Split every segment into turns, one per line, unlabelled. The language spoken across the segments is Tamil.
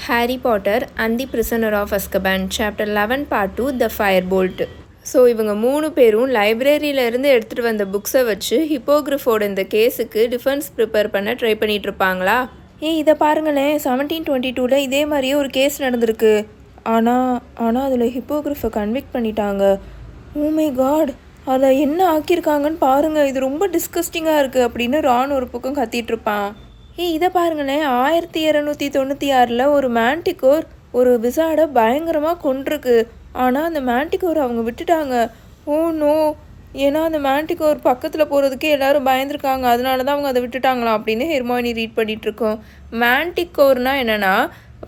Harry Potter and the Prisoner of Azkaban, Chapter 11, Part 2, The Firebolt. So இவங்க 3 பேரும் லைப்ரரியிலேருந்து எடுத்துகிட்டு வந்த புக்ஸை வச்சு ஹிப்போகிரிஃபோட இந்த கேஸுக்கு டிஃபென்ஸ் ப்ரிப்பேர் பண்ண ட்ரை பண்ணிகிட்ருப்பாங்களா. இதை பாருங்களேன், 1722 இதே மாதிரியே ஒரு கேஸ் நடந்திருக்கு. ஆனால் அதில் ஹிப்போகிரிஃபை கன்விக்ட் பண்ணிட்டாங்க. ஓ மை காட், அதை என்ன ஆக்கியிருக்காங்கன்னு பாருங்கள், இது ரொம்ப டிஸ்கஸ்டிங்காக இருக்குது அப்படின்னு ரான் ஒரு பக்கம் கத்திகிட்ருப்பான். இதை பாருங்களேன், 1296 ஒரு மேன்டிகோர் ஒரு விசாடை பயங்கரமாக கொண்டிருக்கு. ஆனால் அந்த மேன்டிகோர் அவங்க விட்டுட்டாங்க. ஓ நோ, ஏன்னா அந்த மேன்டிகோர் பக்கத்தில் போகிறதுக்கே எல்லோரும் பயந்துருக்காங்க, அதனால தான் அவங்க அதை விட்டுட்டாங்களாம் அப்படின்னு ஹெர்மாயினி ரீட் பண்ணிகிட்ருக்கோம். மேன்டிகோர்னால் என்னென்னா,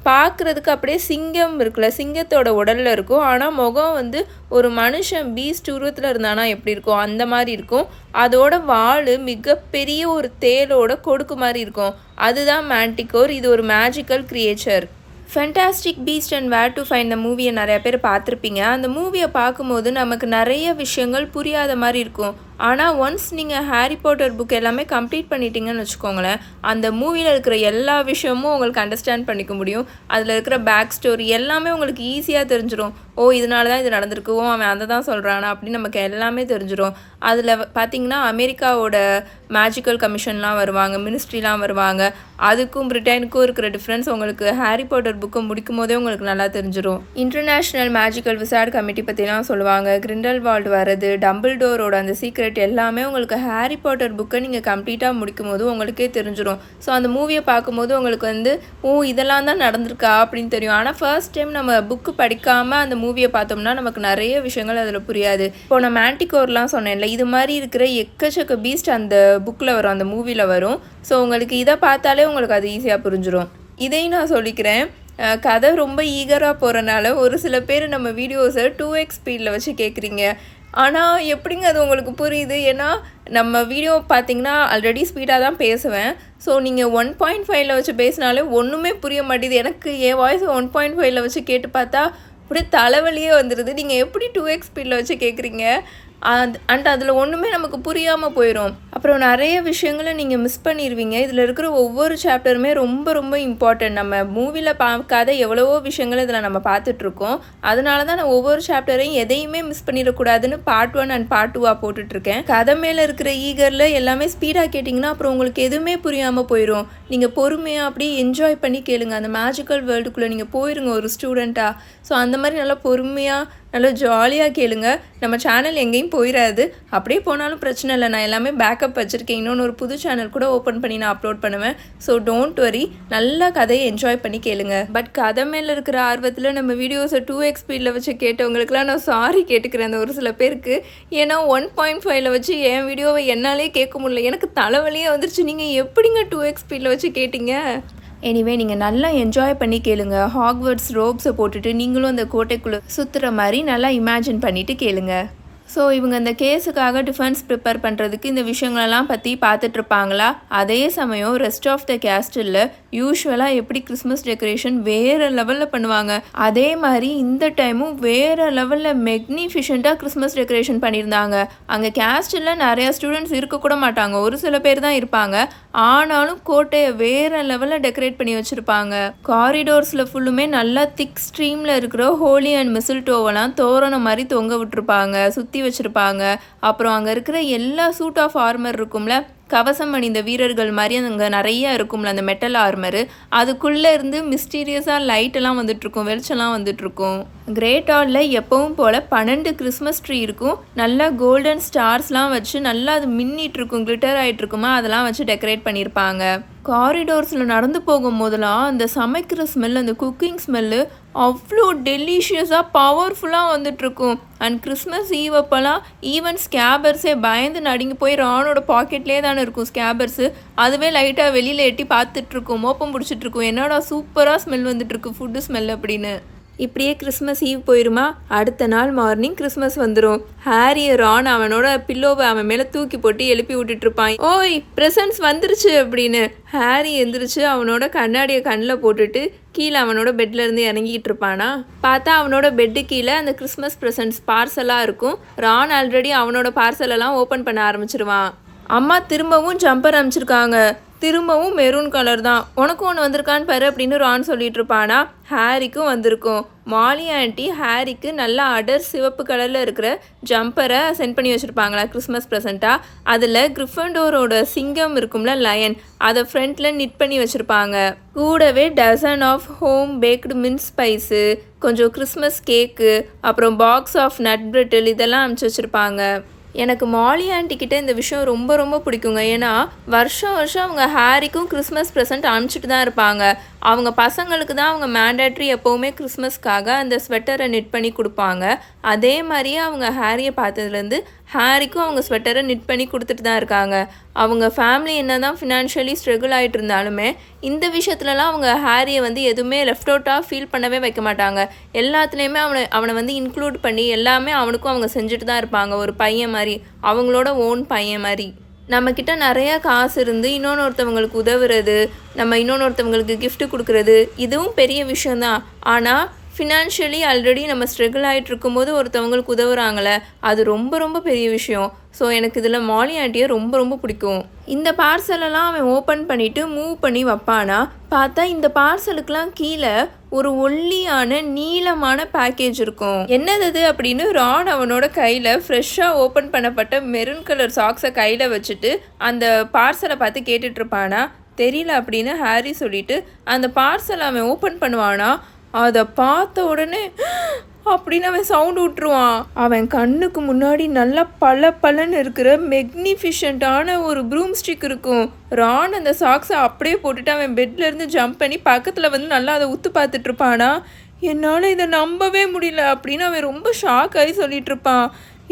பார்க்குறதுக்கு அப்படியே சிங்கம் இருக்குல்ல, சிங்கத்தோட உடலில் இருக்கும், ஆனால் முகம் ஒரு மனுஷன் பீஸ்ட் உருவத்தில் இருந்தானா எப்படி இருக்கும் அந்த மாதிரி இருக்கும். அதோட வால் மிகப்பெரிய ஒரு தேலோட கொடுக்கு மாதிரி இருக்கும். அதுதான் மேன்டிகோர். இது ஒரு magical creature. Fantastic beast and where to find the மூவியை நிறைய பேர் பார்த்துருப்பீங்க. அந்த மூவியை பார்க்கும்போது நமக்கு நிறைய விஷயங்கள் புரியாத மாதிரி இருக்கும். ஆனால் ஒன்ஸ் நீங்கள் ஹாரி பாட்டர் புக் எல்லாமே கம்ப்ளீட் பண்ணிட்டீங்கன்னு வச்சுக்கோங்களேன், அந்த மூவியில் இருக்கிற எல்லா விஷயமும் உங்களுக்கு அண்டர்ஸ்டாண்ட் பண்ணிக்க முடியும். அதில் இருக்கிற பேக் ஸ்டோரி எல்லாமே உங்களுக்கு ஈஸியாக தெரிஞ்சிடும். ஓ இதனால தான் இது நடந்திருக்கு, ஓ அவன் அதை தான் சொல்கிறானா அப்படின்னு நமக்கு எல்லாமே தெரிஞ்சிடும். அதில் பார்த்திங்கன்னா அமெரிக்காவோட மேஜிக்கல் கமிஷன்லாம் வருவாங்க, மினிஸ்ட்ரிலாம் வருவாங்க. அதுக்கும் பிரிட்டனுக்கும் இருக்கிற டிஃப்ரென்ஸ் உங்களுக்கு ஹாரி பாட்டர் புக்கை முடிக்கும் போதே உங்களுக்கு நல்லா தெரிஞ்சிடும். இன்டர்நேஷ்னல் மேஜிக்கல் விசார்ட் கமிட்டி பற்றிலாம் சொல்லுவாங்க. கிரிண்டல்வால்ட் வர்றது, டம்பிள்டோரோட அந்த சீக்ரெட் எல்லாமே உங்களுக்கு ஹாரி பாட்டர் புக்கை நீங்கள் கம்ப்ளீட்டாக முடிக்கும் போது உங்களுக்கே தெரிஞ்சிடும். ஸோ அந்த மூவியை பார்க்கும்போது உங்களுக்கு ஓ இதெல்லாம் தான் நடந்திருக்கா அப்படின்னு தெரியும். ஆனால் ஃபர்ஸ்ட் டைம் நம்ம புக்கு படிக்காமல் அந்த மூவியை பார்த்தோம்னா நமக்கு நிறைய விஷயங்கள் அதில் புரியாது. இப்போ நான் மேன்டிகோர்லாம் சொன்னேன்ல, இது மாதிரி இருக்கிற எக்கச்சக்க பீஸ்ட் அந்த புக்கில் வரும், அந்த மூவியில் வரும். ஸோ உங்களுக்கு இதை பார்த்தாலே உங்களுக்கு அது ஈஸியாக புரிஞ்சிடும். இதையும் நான் சொல்லிக்கிறேன், கதை ரொம்ப ஈகராக போகிறனால ஒரு சில பேர் நம்ம வீடியோஸை 2x ஸ்பீடில் வச்சு கேட்குறீங்க. ஆனால் எப்படிங்க அது உங்களுக்கு புரியுது? ஏன்னா நம்ம வீடியோ பார்த்திங்கன்னா ஆல்ரெடி ஸ்பீடாக தான் பேசுவேன். ஸோ நீங்கள் 1.5 வச்சு பேசினாலே ஒன்றுமே புரிய மாட்டேது. எனக்கு என் வாய்ஸ் 1.5 வச்சு கேட்டு பார்த்தா அப்படியே தலைவலியே வந்துடுது. நீங்கள் எப்படி 2x ஸ்பீடில் வச்சு கேட்குறீங்க? அண்ட் அதில் ஒன்றுமே நமக்கு புரியாமல் போயிடும். அப்புறம் நிறைய விஷயங்களை நீங்கள் மிஸ் பண்ணிடுவீங்க. இதில் இருக்கிற ஒவ்வொரு சாப்டருமே ரொம்ப ரொம்ப இம்பார்ட்டன்ட். நம்ம மூவியில் பார்க்காத எவ்வளவோ விஷயங்கள் இதில் நம்ம பார்த்துட்ருக்கோம். அதனால தான் நான் ஒவ்வொரு சாப்டரையும் எதையுமே மிஸ் பண்ணிடக்கூடாதுன்னு பார்ட் 1 அண்ட் பார்ட் 2 போட்டுட்ருக்கேன். கதை மேலே இருக்கிற ஈகரில் எல்லாமே ஸ்பீடாக கேட்டிங்கன்னா அப்புறம் உங்களுக்கு எதுவுமே புரியாமல் போயிடும். நீங்கள் பொறுமையாக அப்படியே என்ஜாய் பண்ணி கேளுங்க. அந்த மேஜிக்கல் வேர்ல்டுக்குள்ளே நீங்கள் போயிருங்க ஒரு ஸ்டூடெண்ட்டாக. ஸோ அந்த மாதிரி நல்லா பொறுமையாக நல்லா ஜாலியாக கேளுங்க. நம்ம சேனல் எங்கேயும் போயிடாது. அப்படியே போனாலும் பிரச்சனை இல்லை, நான் எல்லாமே பேக்கப் வச்சுருக்கேன். இன்னொன்று ஒரு புது சேனல் கூட ஓப்பன் பண்ணி நான் அப்லோட் பண்ணுவேன். ஸோ டோன்ட் வரி, நல்லா கதையை என்ஜாய் பண்ணி கேளுங்க. பட் கதை மேலே இருக்கிற ஆர்வத்தில் நம்ம வீடியோஸை 2x ஸ்பீடில் வச்சு கேட்டவங்களுக்குலாம் நான் சாரி கேட்டுக்கிறேன் அந்த ஒரு சில பேருக்கு. ஏன்னா 1.5 வச்சு என் வீடியோவை என்னாலே கேட்க முடியல, எனக்கு தலைவலியே வந்துருச்சு. நீங்கள் எப்படிங்க 2x ஸ்பீடில் வச்சு கேட்டிங்க? எனிவே நீங்கள் நல்லா என்ஜாய் பண்ணி கேளுங்க. ஹாக்வர்ட்ஸ் ரோப்ஸை போட்டுட்டு நீங்களும் அந்த கோட்டைக்குள்ளே சுற்றுற மாதிரி நல்லா இமேஜின் பண்ணிவிட்டு கேளுங்க. ஸோ இவங்க இந்த கேஸுக்காக டிஃபென்ஸ் ப்ரிப்பேர் பண்ணுறதுக்கு இந்த விஷயங்களெல்லாம் பற்றி பார்த்துட்ருப்பாங்களா. அதே சமயம் ரெஸ்ட் ஆஃப் த கேஸ்டில் யூஸ்வலாக எப்படி கிறிஸ்மஸ் டெக்கரேஷன் வேறு லெவலில் பண்ணுவாங்க, அதே மாதிரி இந்த டைமும் வேறு லெவலில் மெக்னிஃபிஷண்ட்டாக கிறிஸ்மஸ் டெக்கரேஷன் பண்ணியிருந்தாங்க. அங்கே கேஸ்டில் நிறையா ஸ்டூடெண்ட்ஸ் இருக்கக்கூட மாட்டாங்க, ஒரு சில பேர் தான் இருப்பாங்க. ஆனாலும் கோட்டையை வேறு லெவலில் டெக்கரேட் பண்ணி வச்சுருப்பாங்க. காரிடோர்ஸில் ஃபுல்லுமே நல்லா திக் ஸ்ட்ரீமில் இருக்கிற ஹோலி அண்ட் மிசில்டோவெல்லாம் தோரணம் மாதிரி தொங்க விட்டுருப்பாங்க, சுற்றி வச்சுருப்பாங்க. அப்புறம் அங்கே இருக்கிற எல்லா சூட் ஆஃப் ஆர்மர் இருக்கும்ல, கவசம் அணிந்த வீரர்கள் மாதிரி அங்கே நிறைய இருக்கும்ல அந்த மெட்டல் ஆர்மரு, அதுக்குள்ளே இருந்து மிஸ்டீரியஸாக லைட்டெல்லாம் வந்துட்டுருக்கும், வெளிச்சம்லாம் வந்துட்டுருக்கும். கிரேட் ஹாலில் எப்பவும் போல் 12 கிறிஸ்மஸ் ட்ரீ இருக்கும். நல்லா கோல்டன் ஸ்டார்ஸ்லாம் வச்சு நல்லா அது மின்னிகிட்ருக்கும், கிளிட்டர் ஆகிட்ருக்குமா, அதெல்லாம் வச்சு டெக்கரேட் பண்ணியிருப்பாங்க. காரிடோர்ஸில் நடந்து போகும்போதெல்லாம் அந்த சமைக்கிற ஸ்மெல், அந்த குக்கிங் ஸ்மெல்லு அவ்வளோ டெலிஷியஸாக பவர்ஃபுல்லாக வந்துட்டுருக்கும். அண்ட் கிறிஸ்மஸ் ஈவ் அப்போல்லாம் ஈவன் ஸ்கேபர்ஸே பயந்து நடுங்கி போய் ரானோட பாக்கெட்லேயே தானே இருக்கும் ஸ்கேபர்ஸு. அதுவே லைட்டாக வெளியில் எட்டி பார்த்துட்ருக்கும், மோப்பம் பிடிச்சிட்ருக்கும், என்னடா சூப்பராக ஸ்மெல் வந்துட்டுருக்கு, ஃபுட்டு ஸ்மெல் அப்படின்னு. இப்படியே கிறிஸ்மஸ் ஈவ் போயிருமா, அடுத்த நாள் மார்னிங் கிறிஸ்மஸ் வந்துடும். ஹாரி ரான் அவனோட பில்லோவை அவன் மேலே தூக்கி போட்டு எழுப்பி விட்டுட்ருப்பான். ஓய் ப்ரெசன்ட்ஸ் வந்துருச்சு அப்படின்னு. ஹாரி எந்திரிச்சு அவனோட கண்ணாடியை கண்ணில் போட்டுட்டு கீழே அவனோட பெட்லேருந்து இறங்கிட்டு இருப்பானா. பார்த்தா அவனோட பெட்டு கீழே அந்த கிறிஸ்மஸ் ப்ரெசன்ட்ஸ் பார்சலாக இருக்கும். ரான் ஆல்ரெடி அவனோட பார்சலெல்லாம் ஓப்பன் பண்ண ஆரம்பிச்சிருவான். அம்மா திரும்பவும் ஜம்பர் அனுப்பிச்சிருக்காங்க. திரும்பவும் மெரூன் கலர் தான். உனக்கும் ஒன்று வந்திருக்கான்னு பாரு அப்படின்னு ரான் சொல்லிட்டு இருப்பானா. ஹாரிக்கும் வந்திருக்கும். மாலி ஆண்டி ஹாரிக்கு நல்லா அடர் சிவப்பு கலரில் இருக்கிற ஜம்பரை சென்ட் பண்ணி வச்சுருப்பாங்களா கிறிஸ்மஸ் ப்ரெசண்ட்டாக. அதில் கிரிஃபண்டோரோட சிங்கம் இருக்கும்ல, லயன், அதை ஃப்ரண்ட்டில் நிட் பண்ணி வச்சுருப்பாங்க. கூடவே dozen of home baked mince spice, கொஞ்சம் கிறிஸ்மஸ் கேக்கு, அப்புறம் பாக்ஸ் ஆஃப் நட் பிரிட்டில் இதெல்லாம் அனுப்பிச்சி வச்சுருப்பாங்க. எனக்கு மாலி ஆண்டிக்கிட்ட இந்த விஷயம் ரொம்ப ரொம்ப பிடிக்குங்க. ஏன்னா வருஷம் அவங்க ஹாரிக்கும் கிறிஸ்மஸ் ப்ரெசண்ட் அனுப்பிச்சிட்டு தான் இருப்பாங்க. அவங்க பசங்களுக்கு தான் அவங்க மேண்டேட்ரி எப்போவுமே கிறிஸ்மஸ்க்காக அந்த ஸ்வெட்டரை நிட் பண்ணி கொடுப்பாங்க. அதே மாதிரியே அவங்க ஹாரியை பார்த்ததுலேருந்து ஹாரிக்கும் அவங்க ஸ்வெட்டரை நிட் பண்ணி கொடுத்துட்டு தான் இருக்காங்க. அவங்க ஃபேமிலி என்ன தான் ஃபினான்ஷியலி ஸ்ட்ரகிள் ஆகிட்டு இருந்தாலுமே இந்த விஷயத்துலலாம் அவங்க ஹாரியை எதுவுமே லெஃப்ட் அவுட்டாக ஃபீல் பண்ணவே வைக்க மாட்டாங்க. எல்லாத்துலேயுமே அவனை இன்க்ளூட் பண்ணி எல்லாமே அவனுக்கும் அவங்க செஞ்சுட்டு தான் இருப்பாங்க. ஒரு பையன் மாதிரி, அவங்களோட ஓன் பையன் மாதிரி. நம்மக்கிட்ட நிறையா காசு இருந்து இன்னொருத்தவங்களுக்கு உதவுறது, நம்ம இன்னொருத்தவங்களுக்கு கிஃப்ட் கொடுக்குறது, இதுவும் பெரிய விஷயந்தான். ஆனால் ஃபினான்ஷியலி ஆல்ரெடி நம்ம ஸ்ட்ரகிள் ஆகிட்டு இருக்கும்போது ஒருத்தவங்களுக்கு உதவுறாங்களே, அது ரொம்ப ரொம்ப பெரிய விஷயம். ஸோ எனக்கு இதில் மாலி ஆண்டியை ரொம்ப ரொம்ப பிடிக்கும். இந்த பார்சலெல்லாம் அவன் ஓப்பன் பண்ணிவிட்டு மூவ் பண்ணி வைப்பானா. பார்த்தா இந்த பார்சலுக்கெலாம் கீழே ஒரு ஒல்லியான நீளமான பேக்கேஜ் இருக்கும். என்னது அப்படின்னு ரான் அவனோட கையில் ஃப்ரெஷ்ஷாக ஓப்பன் பண்ணப்பட்ட மெரூன் கலர் சாக்ஸை கையில் வச்சுட்டு அந்த பார்சலை பார்த்து கேட்டுட்ருப்பானா. தெரியல அப்படின்னு ஹாரி சொல்லிவிட்டு அந்த பார்சலை அவன் ஓப்பன் பண்ணுவானா. அதை பார்த்த உடனே அப்படின்னு அவன் சவுண்ட் விட்டுருவான். அவன் கண்ணுக்கு முன்னாடி நல்லா பலன்னு இருக்கிற மெக்னிஃபிஷண்டான ஒரு ப்ரூம் ஸ்டிக் இருக்கும். ரான் அந்த சாக்ஸை அப்படியே போட்டுட்டு அவன் பெட்லேருந்து ஜம்ப் பண்ணி பக்கத்தில் நல்லா அதை உத்து பார்த்துட்டு இருப்பானா. என்னால் இதை நம்பவே முடியல அப்படின்னு அவன் ரொம்ப ஷாக் ஆகி சொல்லிட்டு இருப்பான்.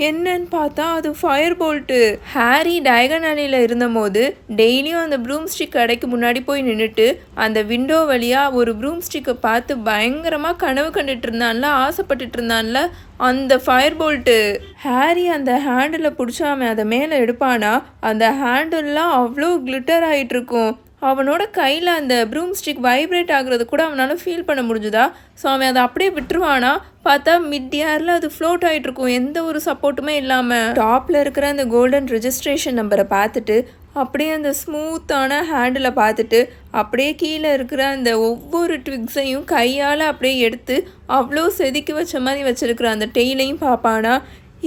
என்னன்னு பார்த்தா அது ஃபயர் போல்ட்டு. ஹாரி டயகனலியில் இருந்தபோது டெய்லியும் அந்த ப்ரூம் ஸ்டிக் கடைக்கு முன்னாடி போய் நின்றுட்டு அந்த விண்டோ வழியாக ஒரு ப்ரூம் ஸ்டிக்கை பார்த்து பயங்கரமாக கனவு கண்டுட்டு இருந்தான்ல, ஆசைப்பட்டுட்டு இருந்தான்ல, அந்த ஃபயர் போல்ட்டு. ஹாரி அந்த ஹேண்டில் பிடிச்சாம அதை மேலே எடுப்பானா. அந்த ஹேண்டில்லாம் அவ்வளோ கிளிட்டர் ஆகிட்டுருக்கும். அவனோட கையில் அந்த ப்ரூம் ஸ்டிக் வைப்ரேட் ஆகுறது கூட அவனால் ஃபீல் பண்ண முடிஞ்சுதா. ஸோ அவன் அதை அப்படியே விட்டுருவானா. பார்த்தா மிட் ஏரில் அது ஃப்ளோட் ஆகிட்ருக்கும், எந்த ஒரு சப்போர்ட்டுமே இல்லாமல். டாப்பில் இருக்கிற அந்த கோல்டன் ரெஜிஸ்ட்ரேஷன் நம்பரை பார்த்துட்டு அப்படியே அந்த ஸ்மூத்தான ஹேண்டில் பார்த்துட்டு அப்படியே கீழே இருக்கிற அந்த ஒவ்வொரு ட்விக்ஸையும் கையால் அப்படியே எடுத்து அவ்வளோ செதுக்கி வச்ச மாதிரி வச்சுருக்கிற அந்த டெய்லையும் பார்ப்பானா.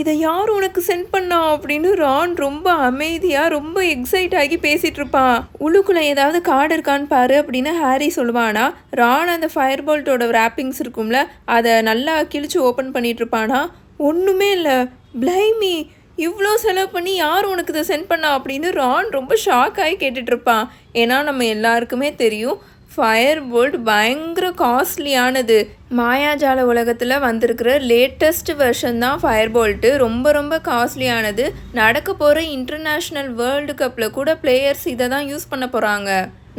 இதை யார் உனக்கு சென்ட் பண்ணா அப்படின்னு ரான் ரொம்ப அமைதியாக ரொம்ப எக்ஸைட் ஆகி பேசிகிட்டு இருப்பான். உள்ளுக்குள்ளே ஏதாவது கார்டு இருக்கான்னு பாரு அப்படின்னு ஹாரி சொல்லுவானா. ரான் அந்த ஃபயர் போல்ட்டோட ரேப்பிங்ஸ் இருக்கும்ல, அதை நல்லா கிழிச்சு ஓப்பன் பண்ணிட்டு இருப்பானா. ஒன்றுமே இல்லை. பிளைமி, இவ்வளோ செலவு பண்ணி யார் உனக்கு இதை சென்ட் பண்ணா அப்படின்னு ரான் ரொம்ப ஷாக் ஆகி கேட்டுட்ருப்பான். ஏன்னா நம்ம எல்லாருக்குமே தெரியும் ஃபயர் போல்ட் பயங்கர காஸ்ட்லியானது. மாயாஜால உலகத்தில் வந்திருக்கிற லேட்டஸ்ட் வெர்ஷன் தான் ஃபயர் போல்ட்டு. ரொம்ப ரொம்ப காஸ்ட்லியானது. நடக்க போகிற இன்டர்நேஷ்னல் வேர்ல்டு கப்பில் கூட பிளேயர்ஸ் இதை தான் யூஸ் பண்ண போகிறாங்க.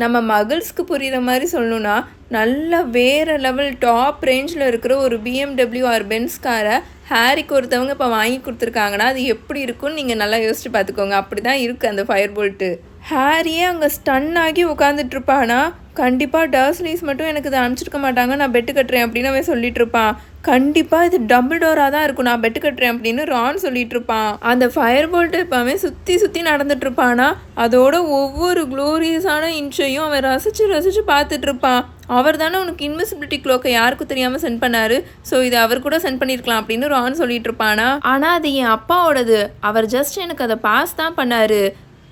நம்ம மகிழ்ஸ்க்கு புரிகிற மாதிரி சொல்லணுன்னா நல்ல வேறு லெவல் டாப் ரேஞ்சில் இருக்கிற ஒரு BMW ஆர் பென்ஸ் காரை ஹாரிக்கு ஒருத்தவங்க இப்போ வாங்கி கொடுத்துருக்காங்கன்னா அது எப்படி இருக்குன்னு நீங்கள் நல்லா யோசிச்சு பார்த்துக்கோங்க. அப்படி தான் இருக்குது அந்த ஃபயர் போல்ட்டு. ஹாரியே அங்கே ஸ்டன் ஆகி உட்காந்துட்ருப்பானா. கண்டிப்பாக டர்ஸ்லீஸ் மட்டும் எனக்கு இதை அனுப்பிச்சிருக்க மாட்டாங்க, நான் பெட்டு கட்டுறேன் அப்படின்னு அவன் சொல்லிட்டு இருப்பான். கண்டிப்பாக இது டபுள் டோராக தான் இருக்கும், நான் பெட்டு கட்டுறேன் அப்படின்னு ரான் சொல்லிட்டு இருப்பான். அந்த ஃபயர் போல்ட்டு இப்போ அவன் சுற்றி நடந்துட்டு இருப்பானா. அதோட ஒவ்வொரு க்ளோரியஸான இன்ச்சையும் அவன் ரசித்து பார்த்துட்டு இருப்பான். அவர் தானே உனக்கு இன்விசிபிலிட்டி க்ளோக்கை யாருக்கும் தெரியாமல் சென்ட் பண்ணாரு, ஸோ இதை அவர் கூட சென்ட் பண்ணியிருக்கலாம் அப்படின்னு ரான் சொல்லிட்டு இருப்பானா. ஆனால் அது என் அப்பாவோடது, அவர் ஜஸ்ட் எனக்கு அதை பாஸ் தான் பண்ணார்.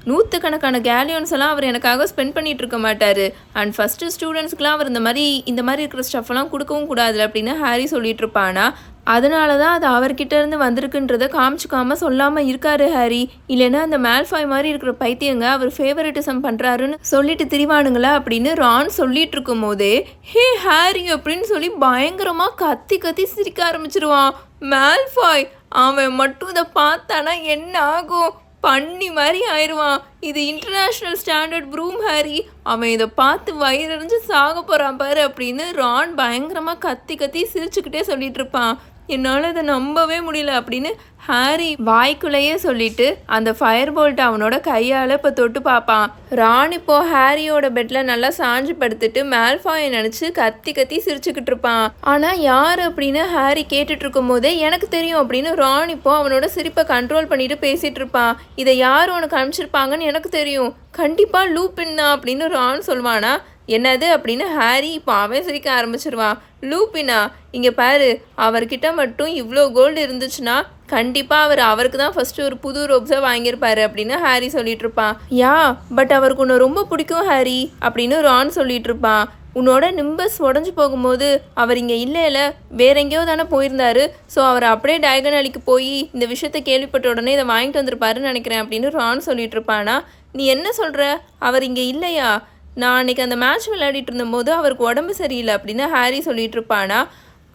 நூற்றுக்கணக்கான கேலியன்ஸ் எல்லாம் அவர் எனக்காக ஸ்பெண்ட் பண்ணிகிட்டு இருக்க மாட்டார். அண்ட் ஃபஸ்ட்டு ஸ்டூடெண்ட்ஸ்க்குலாம் அவர் இந்த மாதிரி இருக்கிற ஸ்டஃப்லாம் கொடுக்கவும் கூடாது அப்படின்னு ஹாரி சொல்லிட்டு இருப்பானா. அதனால தான் அது அவர்கிட்ட இருந்து வந்திருக்குன்றதை காமிச்சிக்காமல் சொல்லாமல் இருக்காரு ஹாரி. இல்லைன்னா அந்த மேல்ஃபாய் மாதிரி இருக்கிற பைத்தியங்க அவர் ஃபேவரட்டிசம் பண்ணுறாருன்னு சொல்லிட்டு திரிவானுங்களா அப்படின்னு ரான் சொல்லிட்டு இருக்கும் போதே ஹே ஹாரி அப்படின்னு சொல்லி பயங்கரமாக கத்தி சிரிக்க ஆரம்பிச்சிருவான். மேல்ஃபாய் அவன் மட்டும் இதை பார்த்தானா என்ன ஆகும், பண்ணி மாதிரி ஆயிடுவான். இது இன்டர்நேஷ்னல் ஸ்டாண்டர்ட் ப்ரூம் ஹாரி, அவன் இதை பார்த்து வயிறறிஞ்சு சாக போகிறான் பாரு அப்படின்னு ரான் பயங்கரமாக கத்தி சிரிச்சுக்கிட்டே சொல்லிட்டு இருப்பான். என்னால் அதை நம்பவே முடியல அப்படின்னு ஹாரி வாய்க்குள்ளேயே சொல்லிட்டு அந்த ஃபயர் போல்ட்டை அவனோட கையால் இப்போ தொட்டு பார்ப்பான். ரான் இப்போ ஹாரியோட பெட்டில் நல்லா சாஞ்சு படுத்துட்டு மேல்ஃபாயை நினச்சி கத்தி கத்தி சிரிச்சுக்கிட்டு இருப்பான். ஆனால் யார் அப்படின்னு ஹாரி கேட்டுட்டு இருக்கும் போதே எனக்கு தெரியும் அப்படின்னு ரான் இப்போ அவனோட சிரிப்பை கண்ட்ரோல் பண்ணிட்டு பேசிட்டு இருப்பான். இதை யார் உனக்கு அனுப்பிச்சிருப்பாங்கன்னு எனக்கு தெரியும், கண்டிப்பாக லூபின் தான் அப்படின்னு ரான் சொல்வானா. என்னது அப்படின்னு ஹாரி இப்போ அவன் சிரிக்க ஆரம்பிச்சிருவான். லூபினா, இங்கே பாரு, அவர்கிட்ட மட்டும் இவ்வளோ கோல்டு இருந்துச்சுன்னா கண்டிப்பாக அவருக்கு தான் ஃபஸ்ட்டு ஒரு புது ரோப்ஸை வாங்கியிருப்பாரு அப்படின்னு ஹாரி சொல்லிட்டு இருப்பான். யா, பட் அவருக்கு உன்னை ரொம்ப பிடிக்கும் ஹாரி அப்படின்னு ரான் சொல்லிட்டு இருப்பான். உன்னோட நிம்பஸ் உடஞ்சி போகும்போது அவர் இங்கே இல்லைல்ல, வேற எங்கேயோ தானே போயிருந்தாரு. ஸோ அவர் அப்படியே டயகனலிக்கு போய் இந்த விஷயத்த கேள்விப்பட்ட உடனே இதை வாங்கிட்டு வந்திருப்பாருன்னு நினைக்கிறேன் அப்படின்னு ரான் சொல்லிட்டு இருப்பானா. நீ என்ன சொல்கிற, அவர் இங்கே இல்லையா? நான் அன்றைக்கி அந்த மேட்ச் விளையாடிட்டு இருந்தபோது அவருக்கு உடம்பு சரியில்லை அப்படின்னு ஹாரி சொல்லிட்டு இருப்பானா.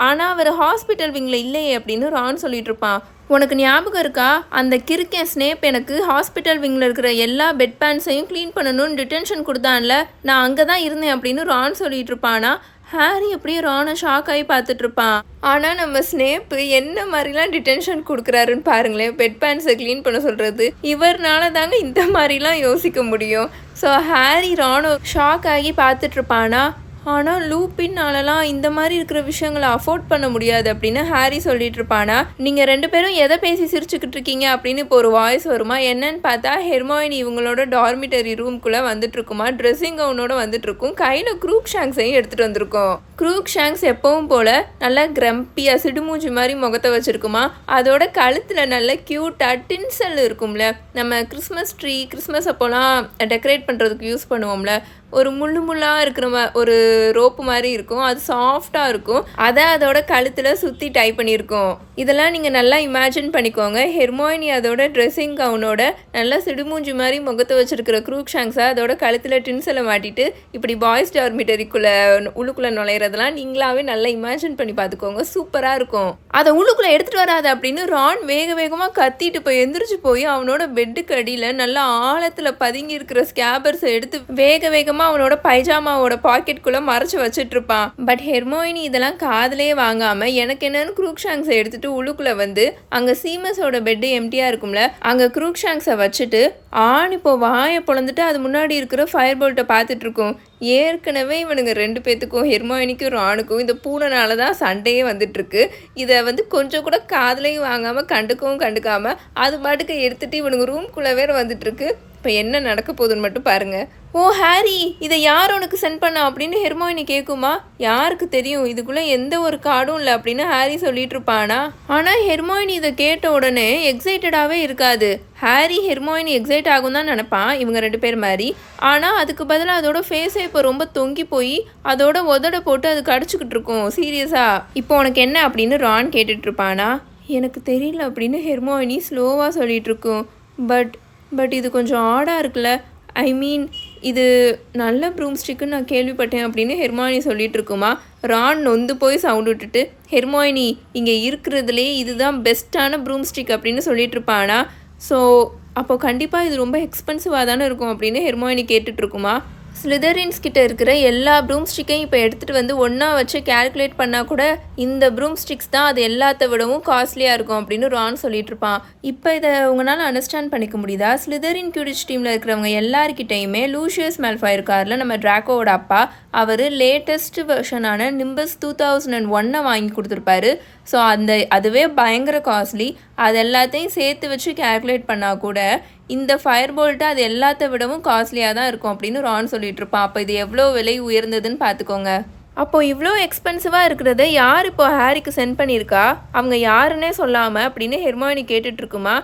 ஆனால் அவர் ஹாஸ்பிட்டல் விங்கில் இல்லையே அப்படின்னு ரான் சொல்லிட்டு இருப்பான். உனக்கு ஞாபகம் இருக்கா, அந்த கிறுக்கன் ஸ்னேப் எனக்கு ஹாஸ்பிட்டல் விங்கில் இருக்கிற எல்லா பெட் பேண்ட்ஸையும் க்ளீன் பண்ணணும்னு டிடென்ஷன் கொடுத்தான்ல, நான் அங்கே தான் இருந்தேன் அப்படின்னு ரான் சொல்லிட்டு இருப்பானா. ஹாரி அப்படியே ரானை ஷாக் ஆகி பார்த்துட்டு இருப்பான். ஆனால் நம்ம ஸ்னேப்பு என்ன மாதிரிலாம் டிடென்ஷன் கொடுக்குறாருன்னு பாருங்களேன், பெட் பேண்ட்ஸை க்ளீன் பண்ண சொல்கிறது. இவர்னால தாங்க இந்த மாதிரிலாம் யோசிக்க முடியும். ஸோ ஹாரி ரானோ ஷாக் ஆகி பார்த்துட்டு இருப்பானா. ஆனால் லூப்பின்னாலலாம் இந்த மாதிரி இருக்கிற விஷயங்களை அஃபோர்ட் பண்ண முடியாது அப்படின்னு ஹாரி சொல்லிட்டு இருப்பானா. நீங்கள் 2 பேரும் எதை பேசி சிரிச்சுக்கிட்டு இருக்கீங்க அப்படின்னு இப்போ ஒரு வாய்ஸ் வருமா. என்னன்னு பார்த்தா ஹெர்மாயினி இவங்களோட டார்மிட்டரி ரூம்குள்ளே வந்துட்டு இருக்குமா. ட்ரெஸ்ஸிங் கவுனோட வந்துட்டு இருக்கும். கையில் க்ரூக் ஷாங்ஸையும் எடுத்துகிட்டு வந்திருக்கோம். க்ரூக் ஷாங்ஸ் எப்பவும் போல் நல்லா கிரம்பியாக சிடுமூஞ்சி மாதிரி முகத்தை வச்சுருக்குமா. அதோட கழுத்தில் நல்ல க்யூட்டாக டின்சல் இருக்கும்ல, நம்ம கிறிஸ்மஸ் அப்போலாம் டெக்கரேட் பண்ணுறதுக்கு யூஸ் பண்ணுவோம்ல, ஒரு முள்ளாக இருக்கிற ஒரு ரோப்பு மாதிரி இருக்கும், அது சாஃப்டாக இருக்கும். அதை அதோட கழுத்தில் சுற்றி டை பண்ணியிருக்கோம். இதெல்லாம் நீங்கள் நல்லா இமேஜின் பண்ணிக்கோங்க. ஹெர்மாயினி அதோட ட்ரெஸ்ஸிங் கவுனோட நல்லா சிடுமூஞ்சி மாதிரி முகத்தை வச்சுருக்கிற க்ரூக் ஷாங்ஸை அதோட கழுத்தில் டின்சலை மாட்டிட்டு இப்படி பாய்ஸ் டார்மிட்டரிக்குள்ளே உள்ளுக்குள்ளே நுழையிறதெல்லாம் நீங்களாவே நல்லா இமேஜின் பண்ணி பார்த்துக்கோங்க. சூப்பராக இருக்கும். அதை உள்ளுக்குள்ளே எடுத்துகிட்டு வராது அப்படின்னு ரான் வேகமாக கத்திட்டு போய் எந்திரிச்சு போய் அவனோட பெட்டுக்கு அடியில் நல்லா ஆழத்தில் பதுங்கி இருக்கிற ஸ்கேபர்ஸை எடுத்து வேகமாக அவனோட பைஜாமாவோட பாக்கெட்டுக்குள்ளே மறைச்சு வச்சுட்டு இருப்பான். பட் ஹெர்மாயினி இதெல்லாம் காதலே வாங்காமல் எனக்கு என்னன்னு க்ரூக் ஷாங்ஸை எடுத்துட்டு உள்ளுக்குள்ளே வந்து அங்கே சீமஸோட பெட்டு எம்டியாக இருக்கும்ல, அங்கே க்ரூக் ஷாங்ஸை வச்சுட்டு இப்போ வாயை பொழந்துட்டு அது முன்னாடி இருக்கிற ஃபயர் போல்ட்டை பார்த்துட்டு இருக்கும். ஏற்கனவே இவனுங்க 2 பேத்துக்கும் ஹெர்மாயினிக்கும் ரானுக்கும் இந்த பூனைனால தான் சண்டையே வந்துட்டுருக்கு. இதை கொஞ்சம் கூட காதலையும் வாங்காமல் கண்டுக்காமல் அது பாட்டுக்கு எடுத்துகிட்டு இவனுங்க ரூம்குள்ளே வேறு வந்துட்டுருக்கு. இப்போ என்ன நடக்க போகுதுன்னு மட்டும் பாருங்கள். ஓ ஹாரி, இதை யார் உனக்கு சென்ட் பண்ணா அப்படின்னு ஹெர்மாயினி கேட்குமா. யாருக்கு தெரியும், இதுக்குள்ளே எந்த ஒரு கார்டும் இல்லை அப்படின்னு ஹாரி சொல்லிட்டு இருப்பானா. ஆனால் ஹெர்மாயினி இதை கேட்ட உடனே எக்ஸைட்டடாகவே இருக்காது. ஹாரி ஹெர்மாயினி எக்ஸைட் ஆகும் தான் நினப்பான், இவங்க 2 பேர் மாதிரி. ஆனால் அதுக்கு பதிலாக அதோட ஃபேஸை இப்போ ரொம்ப தொங்கி போய் அதோட உதட போட்டு அது கடிச்சிக்கிட்டு இருக்கும். சீரியஸாக இப்போ உனக்கு என்ன அப்படின்னு ரான் கேட்டுட்டு இருப்பானா. எனக்கு தெரியல அப்படின்னு ஹெர்மாயினி ஸ்லோவாக சொல்லிட்டு இருக்கும். பட் இது கொஞ்சம் ஆடாக இருக்குல்ல, ஐ மீன் இது நல்ல ப்ரூம் ஸ்டிக்குன்னு நான் கேள்விப்பட்டேன் அப்படின்னு ஹெர்மாயினி சொல்லிட்டு இருக்குமா. ரான் நொந்து போய் சவுண்ட் விட்டுட்டு ஹெர்மாயினி இங்கே இருக்கிறதுலே இதுதான் பெஸ்ட்டான ப்ரூம் ஸ்டிக் அப்படின்னு சொல்லிட்டு இருப்பானா. ஸோ அப்போ கண்டிப்பாக இது ரொம்ப எக்ஸ்பென்சிவாக தானே இருக்கும் அப்படின்னு ஹெர்மாயினி கேட்டுட்ருக்குமா. ஸ்லிதரின்ஸ் கிட்ட இருக்கிற எல்லா ப்ரூம் ஸ்டிக்கையும் இப்போ எடுத்துகிட்டு வந்து ஒன்றா வச்சு கேல்குலேட் பண்ணால் கூட இந்த ப்ரூம் ஸ்டிக்ஸ் தான் அது எல்லாத்த விடவும் காஸ்ட்லியாக இருக்கும் அப்படின்னு ரான் சொல்லிட்டு இருப்பான். இப்போ இதை உங்களால் அண்டர்ஸ்டாண்ட் பண்ணிக்க முடியுதா. ஸ்லிதரின் கியூடிச் டீமில் இருக்கிறவங்க எல்லாருக்கிட்டையுமே லூஷியஸ் மேல்ஃபாய் இருக்கார்ல, நம்ம ட்ராக்கோவோட அப்பா, அவர் லேட்டஸ்ட் வெர்ஷனான நிம்பஸ் 2001 வாங்கி கொடுத்துருப்பாரு. ஸோ அதுவே பயங்கர காஸ்ட்லி. அது எல்லாத்தையும் சேர்த்து வச்சு கேல்குலேட் பண்ணால் கூட இந்த ஃபயர் போல்ட்டு அது எல்லாத்த விடவும் காஸ்ட்லியாக தான் இருக்கும் அப்படின்னு ரான் சொல்லிட்டு இருப்பான். அப்போ இது எவ்வளோ விலை உயர்ந்ததுன்னு பார்த்துக்கோங்க. அப்போது இவ்வளோ எக்ஸ்பென்சிவாக இருக்கிறத யார் இப்போ ஹாரிக்கு சென்ட் பண்ணியிருக்கா, அவங்க யாருன்னே சொல்லாமல் அப்படின்னு ஹெர்மாயினி கேட்டுட்ருக்குமா.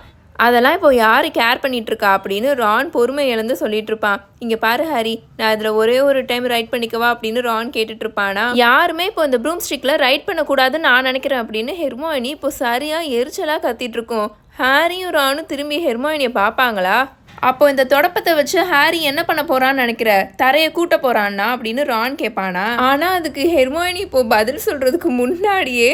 அதெல்லாம் இப்போ யார் கேர் பண்ணிகிட்ருக்கா அப்படின்னு ரான் பொறுமை இழந்து சொல்லிட்டு இருப்பான். இங்கே பாரு ஹாரி, நான் அதில் ஒரே ஒரு டைம் ரைட் பண்ணிக்கவா அப்படின்னு ரான் கேட்டுட்ருப்பானா. யாருமே இப்போ இந்த ப்ரூம் ஸ்டிக்கில் ரைட் பண்ணக்கூடாதுன்னு நான் நினைக்கிறேன் அப்படின்னு ஹெர்மாயினி இப்போ சரியாக எரிச்சலாக கத்திட்ருக்கோம். ஹாரியும் ரானும் திரும்பி ஹெர்மாயினியை பார்ப்பாங்களா. அப்போ இந்த தொடப்பத்தை வச்சு ஹாரி என்ன பண்ண போறான்னு நினைக்கிற, தரையை கூட்ட போறான்னா அப்படின்னு ரான் கேட்பானா. ஆனால் அதுக்கு ஹெர்மாயினி இப்போ பதில் சொல்கிறதுக்கு முன்னாடியே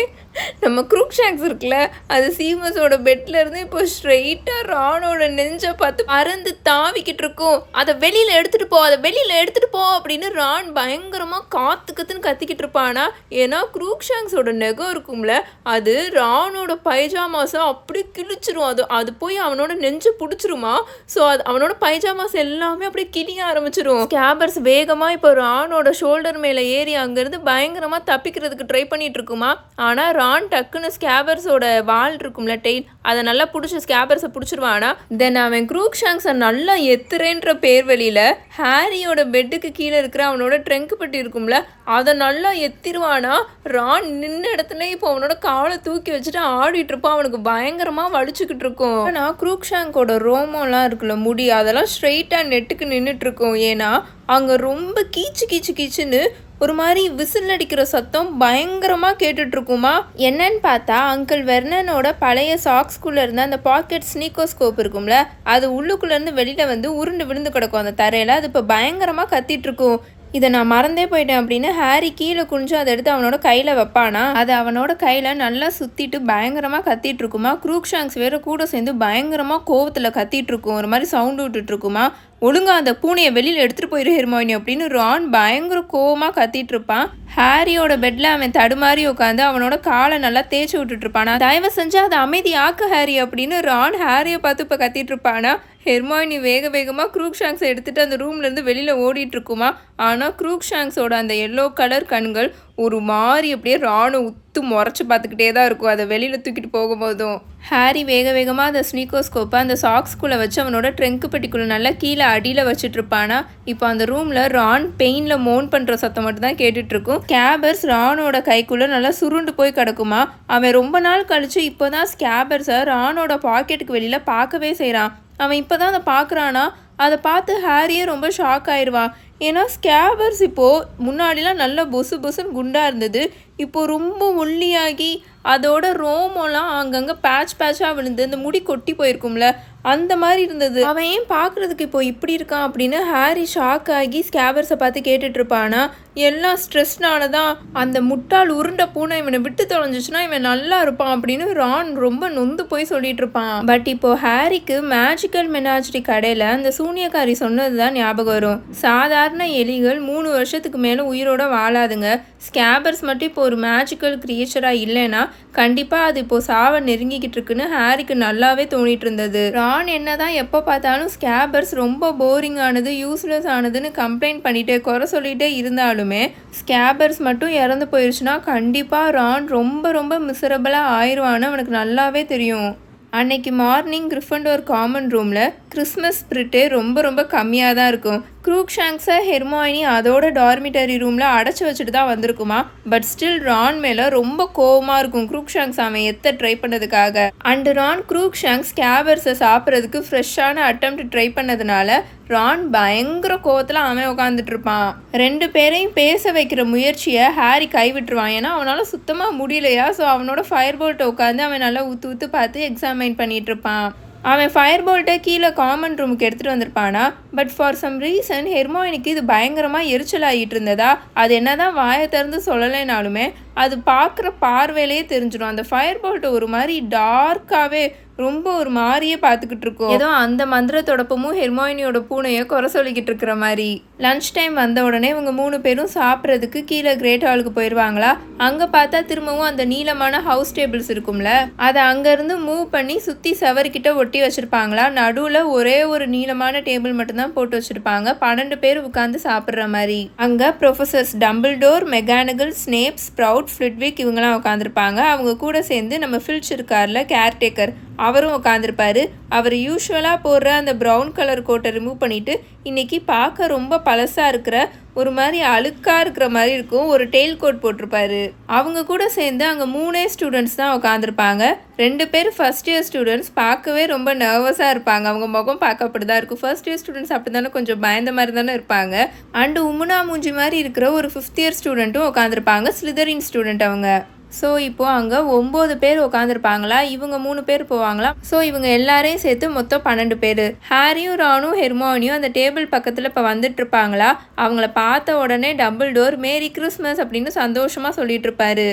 நம்ம க்ரூக்ஷாங்க்ஸ் இருக்குல்ல, அது சீமஸோட பெட்ல இருந்து இப்போ ஸ்ட்ரெயிட்டா ரானோட நெஞ்சை பார்த்து பறந்து தாவிக்கிட்டு இருக்கும். அதை வெளியில எடுத்துட்டு போ, அதை வெளியில எடுத்துட்டு போ அப்படின்னு ரான் பயங்கரமா கத்துன்னு கத்திக்கிட்டு இருப்பானா. ஏன்னா க்ரூக்ஷாங்க்ஸோட நெகம் இருக்கும்ல, அது ரானோட பைஜாமாஸை அப்படியே கிழிச்சிரும். அது போய் அவனோட நெஞ்சு பிடிச்சிருமா. ஸோ அது அவனோட பைஜாமாஸ் எல்லாமே அப்படியே கிழிய ஆரம்பிச்சிரும். ஸ்கேபர்ஸ் வேகமா இப்போ ரானோட ஷோல்டர் மேல ஏறி அங்கிருந்து பயங்கரமா தப்பிக்கிறதுக்கு ட்ரை பண்ணிட்டு இருக்குமா. ஆனா ரான் டக்குன்னு ஸ்கேபர்ஸோட வால் இருக்கும்ல, டெய்ல், அதை நல்லா பிடிச்சி ஸ்கேபர்ஸை பிடிச்சிருவானா. தென் அவன் க்ரூக்ஷாங்க்ஸை நல்லா எத்துறேன்ற பேர் வழியில் ஹாரியோட பெட்டுக்கு கீழே இருக்கிற அவனோட ட்ரெங்க் பெட்டி இருக்கும்ல, அதை நல்லா எத்திருவானா. ரான் நின்ன இடத்துல இப்போ அவனோட காலை தூக்கி வச்சுட்டு ஆடிட்டு இருப்பான். அவனுக்கு பயங்கரமாக வலிச்சுக்கிட்டு இருக்கும். ஆனால் க்ரூக்ஷாங்கோட ரோமோலாம் இருக்குல்ல, முடி, அதெல்லாம் ஸ்ட்ரெயிட்டாக நெட்டுக்கு நின்றுட்டு இருக்கும். ஏன்னா அங்கே ரொம்ப கீச்சுன்னு ஒரு மாதிரி விசில் அடிக்கிற சத்தம் பயங்கரமாக கேட்டுட்ருக்குமா. என்னன்னு பார்த்தா அங்கிள் வெர்னனோட பழைய சாக்ஸ்குள்ளே இருந்த அந்த பாக்கெட் ஸ்னீக்கோஸ்கோப் இருக்கும்ல, அது உள்ளுக்குள்ளேருந்து வெளியில் வந்து உருண்டு விழுந்து கிடக்கும் அந்த தரையில். அது இப்போ பயங்கரமாக கத்திட்டுருக்கும். இதை நான் மறந்தே போயிட்டேன் அப்படின்னு ஹாரி கீழே குனிஞ்சு அதை எடுத்து அவனோட கையில் வைப்பானா. அது அவனோட கையில் நல்லா சுற்றிட்டு பயங்கரமாக கத்திட்டு இருக்குமா. க்ரூக்ஷாங்க்ஸ் வேறு கூட சேர்ந்து பயங்கரமாக கோவத்தில் கத்திட்டு இருக்கும். ஒரு மாதிரி சவுண்டு விட்டுட்டு இருக்குமா. ஒழுங்கா அந்த பூனையை வெளியில் எடுத்துகிட்டு போயிரு ஹெர்மாயினி அப்படின்னு ரான் பயங்கர கோவமாக கத்திட்டு இருப்பான். ஹாரியோட பெட்டில் அவன் தடுமாறி உட்காந்து அவனோட காலை நல்லா தேய்ச்சி விட்டுட்டு இருப்பானா. தயவு செஞ்சு அதை அமைதி ஆக்கு ஹாரி அப்படின்னு ரான் ஹாரியை பார்த்து இப்போ கத்திட்டு இருப்பானா. ஹெர்மாயினி வேகமாக க்ரூக்ஷாங்க்ஸை எடுத்துகிட்டு அந்த ரூம்லேருந்து வெளியில் ஓடிட்டு இருக்குமா. ஆனால் க்ரூக்ஷாங்க்ஸோட அந்த எல்லோ கலர் கண்கள் ஒரு மாதிரி அப்படியே ராணு உத்து முறைச்சி பார்த்துக்கிட்டே தான் இருக்கும் அதை வெளியில் தூக்கிட்டு போகும்போதும். ஹாரி வேகமாக அந்த ஸ்னீக்கோஸ்கோப்பை அந்த சாக்ஸ்குள்ளே வச்சு அவனோட ட்ரெங்க் பெட்டிக்குள்ளே நல்லா கீழே அடியில் வச்சுட்டு இருப்பானா. இப்போ அந்த ரூமில் ரான் பெயினில் மோன் பண்ணுற சத்தம் மட்டும் தான் கேட்டுட்ருக்கும். ஸ்கேபர்ஸ் ரானோட கைக்குள்ளே நல்லா சுருண்டு போய் கிடக்குமா. அவன் ரொம்ப நாள் கழித்து இப்போ தான் ஸ்கேபர்ஸை ரானோட பாக்கெட்டுக்கு வெளியில் பார்க்கவே செய்கிறான். அவன் இப்போ தான் அதை பார்க்குறானா. அதை பார்த்து ஹாரியே ரொம்ப ஷாக் ஆயிடுவான். ஏன்னா ஸ்கேபர்ஸ் இப்போது முன்னாடிலாம் நல்லா பொசுன்னு குண்டாக இருந்தது. இப்போது ரொம்ப ஒல்லியாகி அதோட ரோமோலாம் அங்கங்கே பேட்சாக விழுந்து இந்த முடி கொட்டி போயிருக்கும்ல, அந்த மாதிரி இருந்தது. அவன் ஏன் பார்க்குறதுக்கு இப்போ இப்படி இருக்கான் அப்படின்னு ஹாரி ஷாக் ஆகி ஸ்கேபர்ஸை பார்த்து கேட்டுட்ருப்பானா. எல்லாம் ஸ்ட்ரெஸ்னால தான். அந்த முட்டாள் உருண்டை பூனை இவனை விட்டு தொலைஞ்சிச்சுன்னா இவன் நல்லா இருப்பான் அப்படின்னு ரான் ரொம்ப நொந்து போய் சொல்லிட்டு இருப்பான். பட் இப்போ ஹாரிக்கு மேஜிக்கல் மெனாஜரி கடையில் அந்த சூனியக்காரி சொன்னது தான் ஞாபகம் வரும். சாதாரண எலிகள் 3 வருஷத்துக்கு மேலே உயிரோட வாழாதுங்க. ஸ்கேபர்ஸ் மட்டும் இப்போ ஒரு மேஜிக்கல் கிரியேச்சராக இல்லைன்னா கண்டிப்பாக அது இப்போ சாவை நெருங்கிக்கிட்டு இருக்குன்னு ஹாரிக்கு நல்லாவே தோணிட்டு இருந்தது. ரான் என்னதான் எப்போ பார்த்தாலும் ஸ்கேபர்ஸ் ரொம்ப போரிங் ஆனது, யூஸ்லெஸ் ஆனதுன்னு கம்ப்ளைண்ட் பண்ணிட்டே குறை சொல்லிகிட்டே இருந்தாலுமே ஸ்கேபர்ஸ் மட்டும் இறந்து போயிடுச்சுன்னா கண்டிப்பாக ரான் ரொம்ப மிசரபிளாக ஆயிடுவான்னு அவனுக்கு நல்லாவே தெரியும். அன்னைக்கு மார்னிங் கிரிஃபண்டோர் காமன் ரூமில் கிறிஸ்மஸ் ஸ்பிரிட்டே ரொம்ப கம்மியாக தான் இருக்கும். க்ரூக்ஷாங்க்ஸை ஹெர்மாயினி அதோட டார்மிட்டரி ரூமில் அடைச்சி வச்சுட்டு தான் வந்திருக்குமா. பட் ஸ்டில் ரான் மேலே ரொம்ப கோவமாக இருக்கும் க்ரூக்ஷாங்க்ஸ் அவன் ட்ரை பண்ணதுக்காக. அண்டு ரான் க்ரூக்ஷாங்க்ஸ் ஸ்கேபர்ஸை சாப்பிட்றதுக்கு ஃப்ரெஷ்ஷான அட்டெம்ப்ட் ட்ரை பண்ணதுனால ரான் பயங்கர கோவத்தில் அவன் உட்காந்துட்டு இருப்பான். 2 பேரையும் பேச வைக்கிற முயற்சியை ஹாரி கைவிட்டுருவான். ஏன்னா அவனால் சுத்தமாக முடியலையா. ஸோ அவனோட ஃபயர் போல்ட்டை உட்காந்து அவன் நல்லா ஊற்று பார்த்து எக்ஸாமைன் பண்ணிகிட்டு இருப்பான். அவன் ஃபயர் போல்ட்டை கீழே காமன் ரூமுக்கு எடுத்துகிட்டு வந்திருப்பானா. பட் ஃபார் சம் ரீசன் ஹெர்மாயினிக்கு இது பயங்கரமாக எரிச்சல் ஆகிட்டு இருந்ததா. அது என்ன தான் வாயை திறந்து சொல்லலைனாலுமே அது பார்க்குற பார்வையிலே தெரிஞ்சிடும். அந்த ஃபயர் போல்ட்டை ஒரு மாதிரி டார்க்காகவே ரொம்ப ஒரு மாதிரியே பார்த்துக்கிட்டு இருக்கோம். ஏதோ அந்த மந்திர தொடப்பமும் ஹெர்மாயினியோட பூனையை குறை சொல்லிக்கிட்டு இருக்கிற மாதிரி. லன்ச் டைம் வந்த உடனே இவங்க 3 பேரும் சாப்பிட்றதுக்கு கீழே கிரேட் ஹாலுக்கு போயிடுவாங்களா. அங்கே பார்த்தா திரும்பவும் அந்த நீளமான ஹவுஸ் டேபிள்ஸ் இருக்கும்ல, அதை அங்கேருந்து மூவ் பண்ணி சுற்றி செவர்கிட்ட ஒட்டி வச்சுருப்பாங்களா. நடுவில் ஒரே ஒரு நீளமான டேபிள் மட்டும்தான் போட்டு வச்சுருப்பாங்க. 12 பேர் உட்காந்து சாப்பிட்ற மாதிரி. அங்கே professors Dumbledore, McGonagall, Snape, Sprout, Flitwick இவங்கெல்லாம் உட்காந்துருப்பாங்க. அவங்க கூட சேர்ந்து நம்ம ஃபில்ச் இருக்கார்ல, கேர்டேக்கர், அவரும் உட்காந்துருப்பாரு. அவர் யூஸ்வலாக போடுற அந்த ப்ரௌன் கலர் கோட்டை ரிமூவ் பண்ணிவிட்டு இன்றைக்கி பார்க்க ரொம்ப பழசாக இருக்கிற ஒரு மாதிரி அழுக்காக இருக்கிற மாதிரி இருக்கும் ஒரு டெயில் கோட் போட்டிருப்பாரு. அவங்க கூட சேர்ந்து அங்கே 3 ஸ்டூடெண்ட்ஸ் தான் உட்காந்துருப்பாங்க. 2 பேர் ஃபர்ஸ்ட் இயர் ஸ்டூடெண்ட்ஸ். பார்க்கவே ரொம்ப நர்வஸாக இருப்பாங்க. அவங்க முகம் பார்க்க அப்படி தான் இருக்கும். ஃபர்ஸ்ட் இயர் ஸ்டூடெண்ட்ஸ் அப்படி தானே கொஞ்சம் பயந்த மாதிரி தானே இருப்பாங்க. அண்டு உமுனா மூஞ்சி மாதிரி இருக்கிற ஒரு 5th இயர் ஸ்டூடெண்ட்டும் உட்காந்துருப்பாங்க, ஸ்லிதரின் ஸ்டூடெண்ட் அவங்க. ஸோ இப்போது அங்கே 9 பேர் உட்காந்துருப்பாங்களா. இவங்க 3 பேர் போவாங்களா. ஸோ இவங்க எல்லாரையும் சேர்த்து மொத்தம் 12 பேர். ஹாரியும் ரானும் ஹெர்மாயினியும் அந்த டேபிள் பக்கத்தில் இப்போ வந்துட்டு இருப்பாங்களா. அவங்கள பார்த்த உடனே டம்பிள்டோர் மேரி கிறிஸ்மஸ் அப்படின்னு சந்தோஷமாக சொல்லிட்டு இருப்பாரு.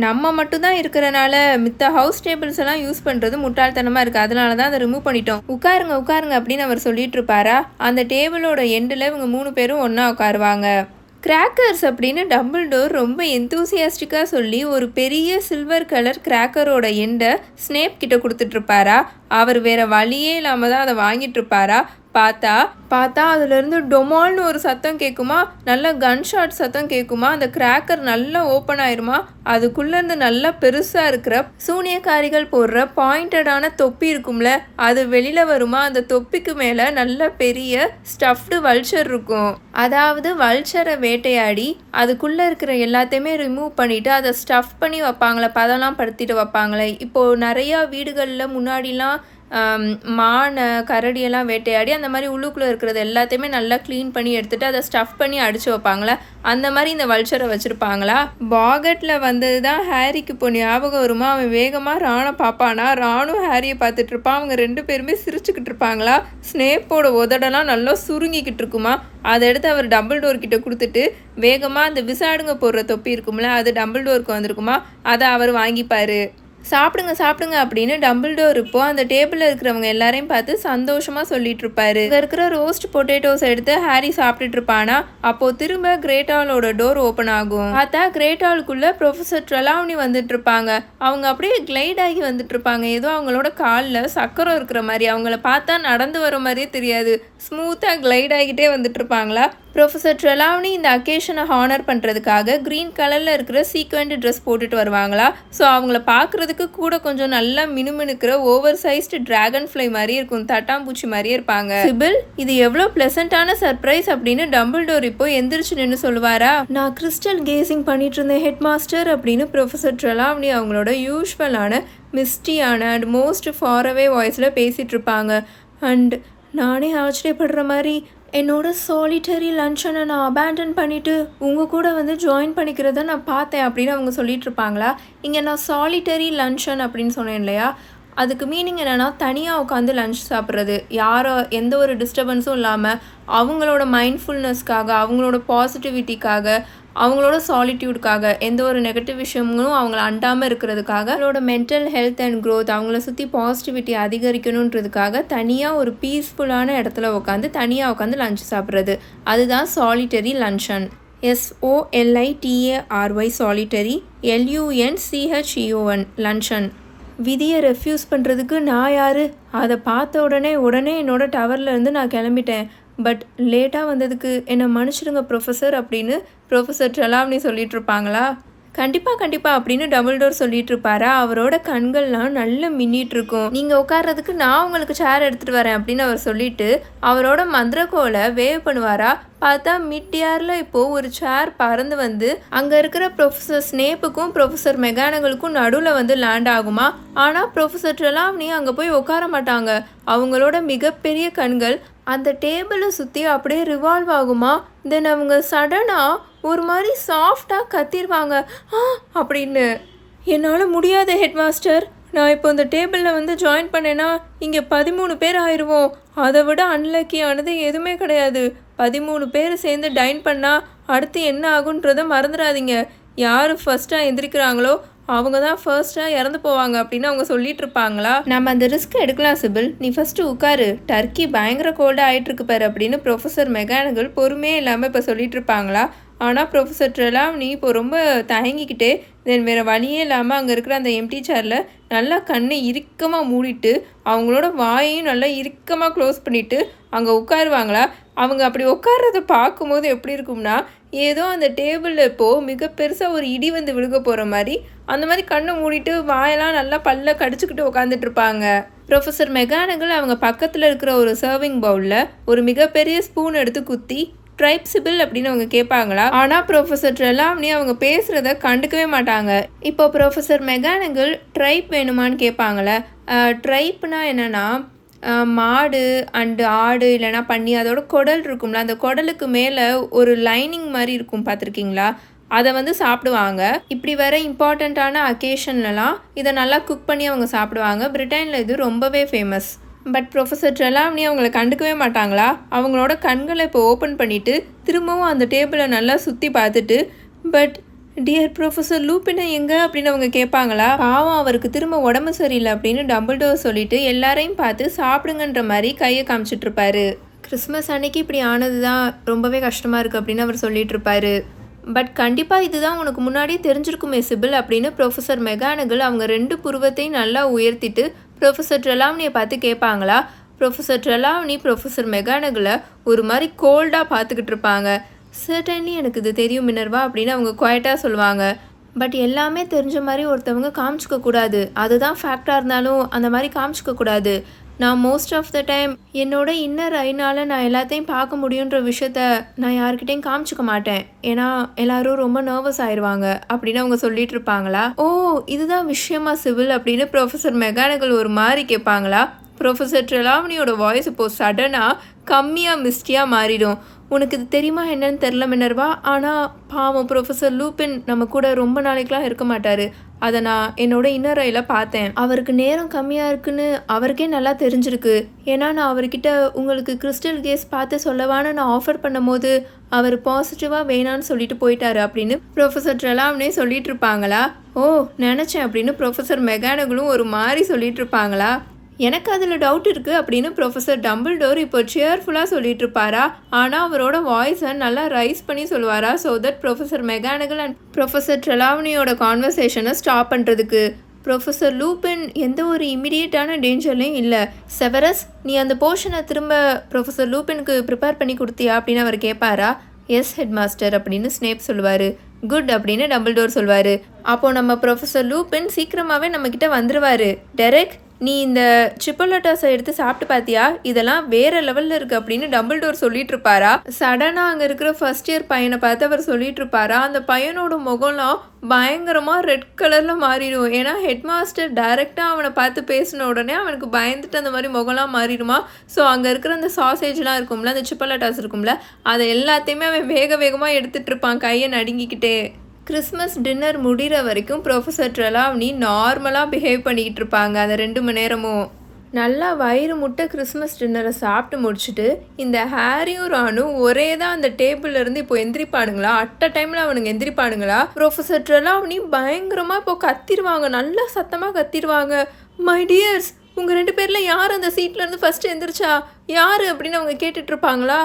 நம்ம மட்டும்தான் இருக்கிறனால மித்த ஹவுஸ் டேபிள்ஸ் எல்லாம் யூஸ் பண்ணுறது முட்டாள்தனமாக இருக்குது, அதனால தான் அதை ரிமூவ் பண்ணிட்டோம். உட்காருங்க உட்காருங்க அப்படின்னு அவர் சொல்லிட்டு இருப்பாரா. அந்த டேபிளோட எண்டில் இவங்க 3 பேரும் ஒன்றா உட்காருவாங்க. கிராக்கர்ஸ் அப்படின்னு டம்பிள்டோர் ரொம்ப எந்தூசியாஸ்டிக்காக சொல்லி ஒரு பெரிய சில்வர் கலர் கிராக்கரோட எண்டை ஸ்னேப் கிட்ட கொடுத்துட்ருப்பாரா. அவர் வேறு வழியே இல்லாமல் தான் அதை வாங்கிட்டு இருப்பாரா. பார்த்தா அதுலேருந்து டொமால்னு ஒரு சத்தம் கேட்குமா, நல்ல கன்ஷாட் சத்தம் கேட்குமா. அந்த கிராக்கர் நல்லா ஓப்பன் ஆயிருமா. அதுக்குள்ளேருந்து நல்லா பெருசாக இருக்கிற சூனியக்காரிகள் போடுற பாயிண்டடான தொப்பி இருக்கும்ல, அது வெளியில் வருமா. அந்த தொப்பிக்கு மேலே நல்ல பெரிய ஸ்டஃப்டு வல்ச்சர் இருக்கும். அதாவது வல்ச்சரை வேட்டையாடி அதுக்குள்ளே இருக்கிற எல்லாத்தையுமே ரிமூவ் பண்ணிவிட்டு அதை ஸ்டஃப் பண்ணி வைப்பாங்களே, பதம்லாம் படுத்திட்டு வைப்பாங்களே. இப்போது நிறையா வீடுகளில் முன்னாடிலாம் மானை கரடியெல்லாம் வேட்டையாடி அந்த மாதிரி உள்ளுக்குள்ளே இருக்கிறது எல்லாத்தையுமே நல்லா க்ளீன் பண்ணி எடுத்துகிட்டு அதை ஸ்டஃப் பண்ணி அடித்து வைப்பாங்களா. அந்த மாதிரி இந்த வல்ச்சரை வச்சுருப்பாங்களா. பாகட்டில் வந்தது தான் ஹாரிக்கு இப்போ ஞாபகம் வருமா. அவன் வேகமாக ராணை பார்ப்பானா, ராணும் ஹாரியை பார்த்துட்ருப்பான். அவங்க 2 பேருமே சிரிச்சுக்கிட்டு இருப்பாங்களா. ஸ்னேப்போட உதடெல்லாம் நல்லா சுருங்கிக்கிட்டு இருக்குமா. அதை எடுத்து அவர் டம்பிள்டோர் கிட்ட கொடுத்துட்டு வேகமாக அந்த விசாடுங்க போடுற தொப்பி இருக்கும்ல, அது டம்பிள்டோருக்கு வந்திருக்குமா. அதை அவர் வாங்கிப்பார். சாப்பிடுங்க அப்படின்னு டம்பிள்டோர் இப்போ அந்த டேபிளில் இருக்கிறவங்க எல்லாரையும் பார்த்து சந்தோஷமாக சொல்லிட்டு இருப்பாரு. இங்கே இருக்கிற ரோஸ்ட் பொட்டேட்டோஸ் எடுத்து ஹாரி சாப்பிட்டுட்டு இருப்பானா. அப்போது திரும்ப கிரேட் ஹாலோட டோர் ஓப்பன் ஆகும். பார்த்தா கிரேட் ஹாலுக்குள்ளே ப்ரொஃபஸர் ட்ரெலாவ்னி வந்துட்டு இருப்பாங்க. அவங்க அப்படியே கிளைட் ஆகி வந்துட்டு இருப்பாங்க. ஏதோ அவங்களோட காலில் சக்கரம் இருக்கிற மாதிரி, அவங்கள பார்த்தா நடந்து வர மாதிரியே தெரியாது, ஸ்மூத்தாக கிளைட் ஆகிட்டே வந்துட்டு இருப்பாங்களா. ப்ரொஃபஸர் ட்ரெலாவ்னி இந்த அக்கேஷனை ஹானர் பண்ணுறதுக்காக க்ரீன் கலரில் இருக்கிற சீக்வெண்ட் ட்ரெஸ் போட்டுட்டு வருவாங்களா. ஸோ அவங்கள பார்க்குறதுக்கு கூட கொஞ்சம் நல்லா மினுமினுக்கிற ஓவர் சைஸ்டு ட்ராகன் ஃப்ளை மாதிரியே இருக்கும், தட்டாம்பூச்சி மாதிரியே இருப்பாங்க. சிபில், இது எவ்வளோ ப்ளசண்ட்டான சர்ப்ரைஸ் அப்படின்னு டம்பிள்டோர் இப்போ எந்திரிச்சு நின்று சொல்லுவாரா. நான் கிறிஸ்டல் கேசிங் பண்ணிட்டு இருந்தேன் ஹெட் மாஸ்டர் அப்படின்னு ப்ரொஃபஸர் ட்ரெலாவ்னி அவங்களோட யூஸ்வலான மிஸ்டியான அண்ட் மோஸ்ட் ஃபாரவே வாய்ஸில் பேசிகிட்டு இருப்பாங்க. அண்ட் நானே ஆச்சரியப்படுற மாதிரி என்னோட சாலிட்டரி லன்ச்சனை நான் அபேண்டன் பண்ணிவிட்டு உங்கள் கூட வந்து ஜாயின் பண்ணிக்கிறத நான் பார்த்தேன் அப்படின்னு அவங்க சொல்லிட்டு இருப்பாங்களா. இங்கே நான் சாலிட்டரி லன்ச்சன் அப்படின்னு சொன்னேன் இல்லையா, அதுக்கு மீனிங் என்னென்னா தனியாக உட்காந்து லன்ச் சாப்பிட்றது, யாரோ எந்த ஒரு டிஸ்டர்பன்ஸும் இல்லாமல் அவங்களோட மைண்ட்ஃபுல்னஸ்க்காக, அவங்களோட பாசிட்டிவிட்டிக்காக, அவங்களோட சாலிட்யூடுக்காக, எந்த ஒரு நெகட்டிவ் விஷயங்களும் அவங்கள அண்டாமல் இருக்கிறதுக்காக, அவங்களோட மென்டல் ஹெல்த் அண்ட் க்ரோத், அவங்கள சுற்றி பாசிட்டிவிட்டி அதிகரிக்கணுன்றதுக்காக தனியாக ஒரு பீஸ்ஃபுல்லான இடத்துல உட்காந்து லஞ்ச் சாப்பிட்றது, அதுதான் சாலிட்டரி லன்ச்சன். SOLITARY solitary, LUNCHEON லன்ச்சன். விதியை ரெஃப்யூஸ் பண்ணுறதுக்கு நான் யார். அதை பார்த்த உடனே என்னோட டவர்லேருந்து நான் கிளம்பிட்டேன். பட் லேட்டாக வந்ததுக்கு என்னை மன்னிச்சிடுங்க ப்ரொஃபஸர் அப்படின்னு ப்ரொஃபஸர் ட்ரெலாவ்னி சொல்லிட்டு இருப்பாங்களா. கண்டிப்பாக அப்படின்னு டம்பிள்டோர் சொல்லிட்டு இருப்பாரா. அவரோட கண்கள்லாம் நல்லா மின்னிட்டு இருக்கும். நீங்கள் உட்கார்றதுக்கு நான் உங்களுக்கு சேர் எடுத்துகிட்டு வரேன் அப்படின்னு அவர் சொல்லிட்டு அவரோட மந்திரக்கோலை வேவ் பண்ணுவாரா. பார்த்தா மிட்-ஏரில் இப்போது ஒரு சேர் பறந்து வந்து அங்கே இருக்கிற ப்ரொஃபஸர் ஸ்னேப்புக்கும் ப்ரொஃபஸர் மெகானகலுக்கும் நடுவில் வந்து லேண்ட் ஆகுமா. ஆனால் ப்ரொஃபஸர் ட்ரெலாவ்னி அங்கே போய் உட்கார மாட்டாங்க. அவங்களோட மிகப்பெரிய கண்கள் அந்த டேபிளை சுற்றி அப்படியே ரிவால்வ் ஆகுமா. தென் அவங்க சடனாக ஒரு மாதிரி சாஃப்டாக கத்திடுவாங்க அப்படின்னு. என்னால் முடியாத ஹெட் மாஸ்டர், நான் இப்போ இந்த டேபிளில் வந்து ஜாயின் பண்ணேன்னா இங்கே 13 பேர் ஆயிடுவோம். அதை விட அன்லக்கியானது எதுவுமே கிடையாது. 13 பேர் சேர்ந்து டைன் பண்ணால் அடுத்து என்ன ஆகுன்றதை மறந்துடாதீங்க. யார் ஃபஸ்ட்டாக எந்திரிக்கிறாங்களோ அவங்க தான் ஃபர்ஸ்ட்டாக இறந்து போவாங்க அப்படின்னு அவங்க சொல்லிட்டு இருப்பாங்களா. நம்ம அந்த ரிஸ்க் எடுக்கலாம் சிபில், நீ ஃபஸ்ட்டு உட்காரு, டர்க்கி பயங்கர கோல்டாக ஆகிட்டுருக்கு பாரு அப்படின்னு ப்ரொஃபஸர் மெகானகல் பொறுமையே இல்லாமல் இப்போ சொல்லிட்டு இருப்பாங்களா. ஆனால் ப்ரொஃபஸர் ட்ரெலாவ்னி இப்போ ரொம்ப தயங்கிக்கிட்டே தென் வேறு வழியே இல்லாமல் அங்கே இருக்கிற அந்த எம்டி சேரில் நல்லா கண்ணை இறுக்கமாக மூடிட்டு அவங்களோட வாயையும் நல்லா இறுக்கமாக க்ளோஸ் பண்ணிவிட்டு அங்கே உட்காருவாங்களா. அவங்க அப்படி உட்கார்றத பார்க்கும்போது எப்படி இருக்கும்னா, ஏதோ அந்த டேபிளில் இப்போது மிக பெருசாக ஒரு இடி வந்து விழுக போகிற மாதிரி அந்த மாதிரி கண்ணை மூடிட்டு வாயெல்லாம் நல்லா பல்ல கடிச்சிக்கிட்டு உட்காந்துட்டு இருப்பாங்க. ப்ரொஃபஸர் மெகானகல் அவங்க பக்கத்தில் இருக்கிற ஒரு சர்விங் பவுலில் ஒரு மிகப்பெரிய ஸ்பூன் எடுத்து குத்தி ட்ரைப் சிபில் அப்படின்னு அவங்க கேட்பாங்களா. ஆனால் ப்ரொஃபஸர் ட்ரெலாவ்னி அவங்க பேசுகிறத கண்டுக்கவே மாட்டாங்க. இப்போ ப்ரொஃபஸர் மெகானகல் ட்ரைப் வேணுமான்னு கேட்பாங்களே. ட்ரைப்னா என்னென்னா மாடு அண்டு ஆடு இல்லைனா பன்னி, அதோட குடல் இருக்கும்ல, அந்த குடலுக்கு மேலே ஒரு லைனிங் மாதிரி இருக்கும் பார்த்துருக்கீங்களா, அதை வந்து சாப்பிடுவாங்க. இப்படி வர இம்பார்ட்டண்ட்டான அக்கேஷன்லலாம் இதை நல்லா குக் பண்ணி அவங்க சாப்பிடுவாங்க. பிரிட்டனில் இது ரொம்பவே ஃபேமஸ். பட் ப்ரொஃபஸர் ட்ரெலாவ்னி அவங்கள கண்டுக்கவே மாட்டாங்களா. அவங்களோட கண்களை இப்போ ஓப்பன் பண்ணிவிட்டு திரும்பவும் அந்த டேபிளை நல்லா சுற்றி பார்த்துட்டு, பட் டியர் ப்ரொஃபஸர் லூபினை எங்க அப்படின்னு அவங்க கேட்பாங்களா? பாவம் அவருக்கு திரும்ப உடம்பு சரியில்லை அப்படின்னு டம்பிள்டோர் சொல்லிட்டு எல்லாரையும் பார்த்து சாப்பிடுங்கன்ற மாதிரி கையை காமிச்சிட்டு இருப்பாரு. கிறிஸ்மஸ் அன்னைக்கு இப்படி ஆனது தான் ரொம்பவே கஷ்டமாக இருக்குது அப்படின்னு அவர் சொல்லிட்டு இருப்பாரு. பட் கண்டிப்பாக இதுதான் உனக்கு முன்னாடியே தெரிஞ்சிருக்குமே சிபில் அப்படின்னு ப்ரொஃபஸர் மெகானகல் அவங்க 2 புருவத்தையும் நல்லா உயர்த்திட்டு ப்ரொஃபஸர் ட்ரெலாவனியை பார்த்து கேட்பாங்களா? ப்ரொஃபஸர் ட்ரெலாவனி ப்ரொஃபஸர் மெகானகலை ஒரு மாதிரி கோல்டாக பார்த்துக்கிட்டு இருப்பாங்க. சர்டன்லி எனக்கு இது தெரியும் மினர்வா அப்படின்னு அவங்க குவைட்டாக சொல்லுவாங்க. பட் எல்லாமே தெரிஞ்ச மாதிரி ஒருத்தவங்க காமிச்சிக்கக்கூடாது, அதுதான் ஃபேக்டாக இருந்தாலும் அந்த மாதிரி காமிச்சிக்கக்கூடாது. நான் மோஸ்ட் ஆஃப் த டைம் என்னோட இன்னர் ஐனால் நான் எல்லாத்தையும் பார்க்க முடியுன்ற விஷயத்த நான் யார்கிட்டையும் காமிச்சிக்க மாட்டேன், ஏன்னா எல்லாரும் ரொம்ப நர்வஸ் ஆயிடுவாங்க அப்படின்னு அவங்க சொல்லிட்டு இருப்பாங்களா? ஓ இதுதான் விஷயமா சிவில் அப்படின்னு ப்ரொஃபஸர் மெகானகல் ஒரு மாதிரி கேட்பாங்களா? ப்ரொஃபஸர் ட்ரெலாவனியோட வாய்ஸ் இப்போது சடனாக கம்மியாக மிஸ்டியாக மாறிடும். உனக்கு இது தெரியுமா என்னன்னு தெரில மினர்வா, ஆனால் பாவம் ப்ரொஃபஸர் லூபின் நம்ம கூட ரொம்ப நாளைக்கெலாம் இருக்க மாட்டார். அதை நான் என்னோட இன்னர் ஐயில் பார்த்தேன். அவருக்கு நேரம் கம்மியாக இருக்குன்னு அவருக்கே நல்லா தெரிஞ்சிருக்கு. ஏன்னா நான் அவர்கிட்ட உங்களுக்கு கிறிஸ்டல் கேஸ் பார்த்து சொல்லவான்னு நான் ஆஃபர் பண்ணும் போது அவர் பாசிட்டிவாக வேணான்னு சொல்லிட்டு போயிட்டாரு அப்படின்னு ப்ரொஃபஸர் ட்ரெலாவனே சொல்லிட்டு இருப்பாங்களா? ஓ நினச்சேன் அப்படின்னு ப்ரொஃபஸர் மெகானகலும் ஒரு மாதிரி சொல்லிட்டு இருப்பாங்களா? எனக்கு அதில் டவுட் இருக்குது அப்படின்னு ப்ரொஃபஸர் டம்பிள்டோர் இப்போ சியர்ஃபுல்லாக சொல்லிட்டு இருப்பாரா? ஆனால் அவரோட வாய்ஸை நல்லா ரைஸ் பண்ணி சொல்லுவாரா? So that professor McGonagall and professor ட்ரெலாவனியோட கான்வர்சேஷனை ஸ்டாப் பண்ணுறதுக்கு. ப்ரொஃபஸர் லூபின் எந்த ஒரு இமீடியட்டான டேஞ்சர்லையும் இல்லை. செவரஸ் நீ அந்த போர்ஷனை திரும்ப ப்ரொஃபஸர் லூபினுக்கு ப்ரிப்பேர் பண்ணி கொடுத்தியா அப்படின்னு அவர் கேட்பாரா? எஸ் ஹெட் மாஸ்டர் அப்படின்னு ஸ்னேப் சொல்லுவார். குட் அப்படின்னு டம்பிள்டோர் சொல்வார். அப்போது நம்ம ப்ரொஃபஸர் லூபின் சீக்கிரமாகவே நம்மக்கிட்ட வந்துடுவார். டெரெக் நீ இந்த சிப்பலட்டாஸை எடுத்து சாப்பிட்டு பார்த்தியா? இதெல்லாம் வேறு லெவலில் இருக்குது அப்படின்னு டம்பிள்டோர் சொல்லிட்டு இருப்பாரா? சடனாக அங்கே இருக்கிற ஃபர்ஸ்ட் இயர் பையனை பார்த்து அவர் சொல்லிட்டு இருப்பாரா? அந்த பையனோட முகம்லாம் பயங்கரமாக ரெட் கலரில் மாறிடும். ஏன்னா ஹெட் மாஸ்டர் டைரெக்டாக அவனை பார்த்து பேசின உடனே அவனுக்கு பயந்துட்டு அந்த மாதிரி முகம்லாம் மாறிடுமா. ஸோ அங்கே இருக்கிற அந்த சாசேஜ்லாம் இருக்கும்ல, அந்த சிப்பலட்டாஸ் இருக்கும்ல, அதை எல்லாத்தையுமே அவன் வேகமாக எடுத்துகிட்டு இருப்பான் கையை நடுங்கிக்கிட்டே. கிறிஸ்மஸ் டின்னர் முடிகிற வரைக்கும் ப்ரொஃபஸர் ட்ரெலாவனி நார்மலாக பிஹேவ் பண்ணிக்கிட்டு இருப்பாங்க. அந்த 2 மணி நேரமும் நல்லா வயிறு முட்டை கிறிஸ்மஸ் டின்னரை சாப்பிட்டு முடிச்சுட்டு இந்த ஹாரியும் ரானும் ஒரே தான் அந்த டேபிள்லேருந்து இப்போ எந்திரிப்பானுங்களா? அட்ட டைமில் அவனுங்க எந்திரிப்பானுங்களா? ப்ரொஃபஸர் ட்ரெலாவனி பயங்கரமாக இப்போ கத்திடுவாங்க, நல்லா சத்தமாக கத்திடுவாங்க. மை டியர்ஸ் உங்கள் 2 பேரில் யார் அந்த சீட்லேருந்து ஃபஸ்ட்டு எந்திரிச்சா யார் அப்படின்னு அவங்க கேட்டுட்ருப்பாங்களா?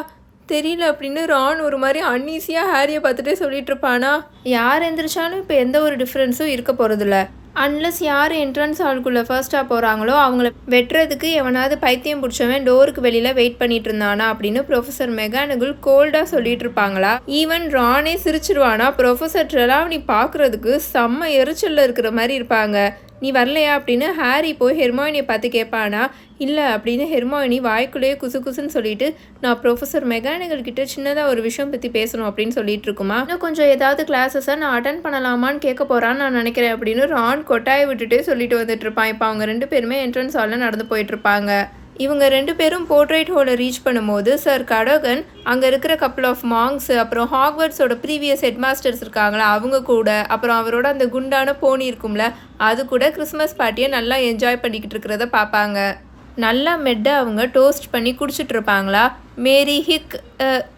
தெரியல அப்படின்னு ரான் ஒரு மாதிரி அன்னீசியாக ஹாரியை பார்த்துட்டே சொல்லிட்டு இருப்பானா? யார் எந்திரிச்சாலும் இப்போ எந்த ஒரு டிஃப்ரென்ஸும் இருக்க போகிறதில்ல. அன்லஸ் யார் என்ட்ரன்ஸ் ஹால்குள்ளே ஃபர்ஸ்ட்டாக போகிறாங்களோ அவங்கள வெட்டுறதுக்கு எவனாவது பைத்தியம் பிடிச்சவன் டோருக்கு வெளியில் வெயிட் பண்ணிட்டு இருந்தானா அப்படின்னு ப்ரொஃபஸர் மெகானகல் கோல்டாக சொல்லிட்டு இருப்பாங்களா? ஈவன் ரானே சிரிச்சிருவானா? ப்ரொஃபஸர் ட்ரெலாவனி பார்க்குறதுக்கு செம்ம எரிச்சலில் இருக்கிற மாதிரி இருப்பாங்க. நீ வரலையா அப்படின்னு ஹாரி போய் ஹெர்மாயினியை பார்த்து கேட்பானா? இல்லை அப்படின்னு ஹெர்மாயினி வாய்க்குள்ளேயே குசு குசுன்னு சொல்லிட்டு நான் ப்ரொஃபஸர் மெகானகல் கிட்ட சின்னதாக ஒரு விஷயம் பற்றி பேசணும் அப்படின்னு சொல்லிட்டு இருக்குமா. இன்னும் கொஞ்சம் ஏதாவது கிளாஸஸை நான் அட்டன் பண்ணலாமான்னு கேட்க போகிறான்னு நான் நினைக்கிறேன் அப்படின்னு ரான் கொட்டாயை விட்டுட்டே சொல்லிட்டு வந்துட்டு இருப்பான். இப்போ அவங்க 2 பேருமே என்ட்ரன்ஸ் ஹாலில் நடந்து போயிட்டு இருப்பாங்க. இவங்க 2 பேரும் போர்ட்ரைட் ஹோலை ரீச் பண்ணும்போது சார் கடோகன் அங்கே இருக்கிற கப்புள் ஆஃப் மாங்ஸ், அப்புறம் ஹாக்வர்ட்ஸோட ப்ரீவியஸ் ஹெட் மாஸ்டர்ஸ் இருக்காங்களா அவங்க கூட, அப்புறம் அவரோட அந்த குண்டான போனி இருக்கும்ல அது கூட கிறிஸ்மஸ் பார்ட்டியை நல்லா என்ஜாய் பண்ணிக்கிட்டு இருக்கிறத பார்ப்பாங்க. நல்லா மெட்டை அவங்க டோஸ்ட் பண்ணி குடிச்சிட்டு இருப்பாங்களா? மேரி ஹிக்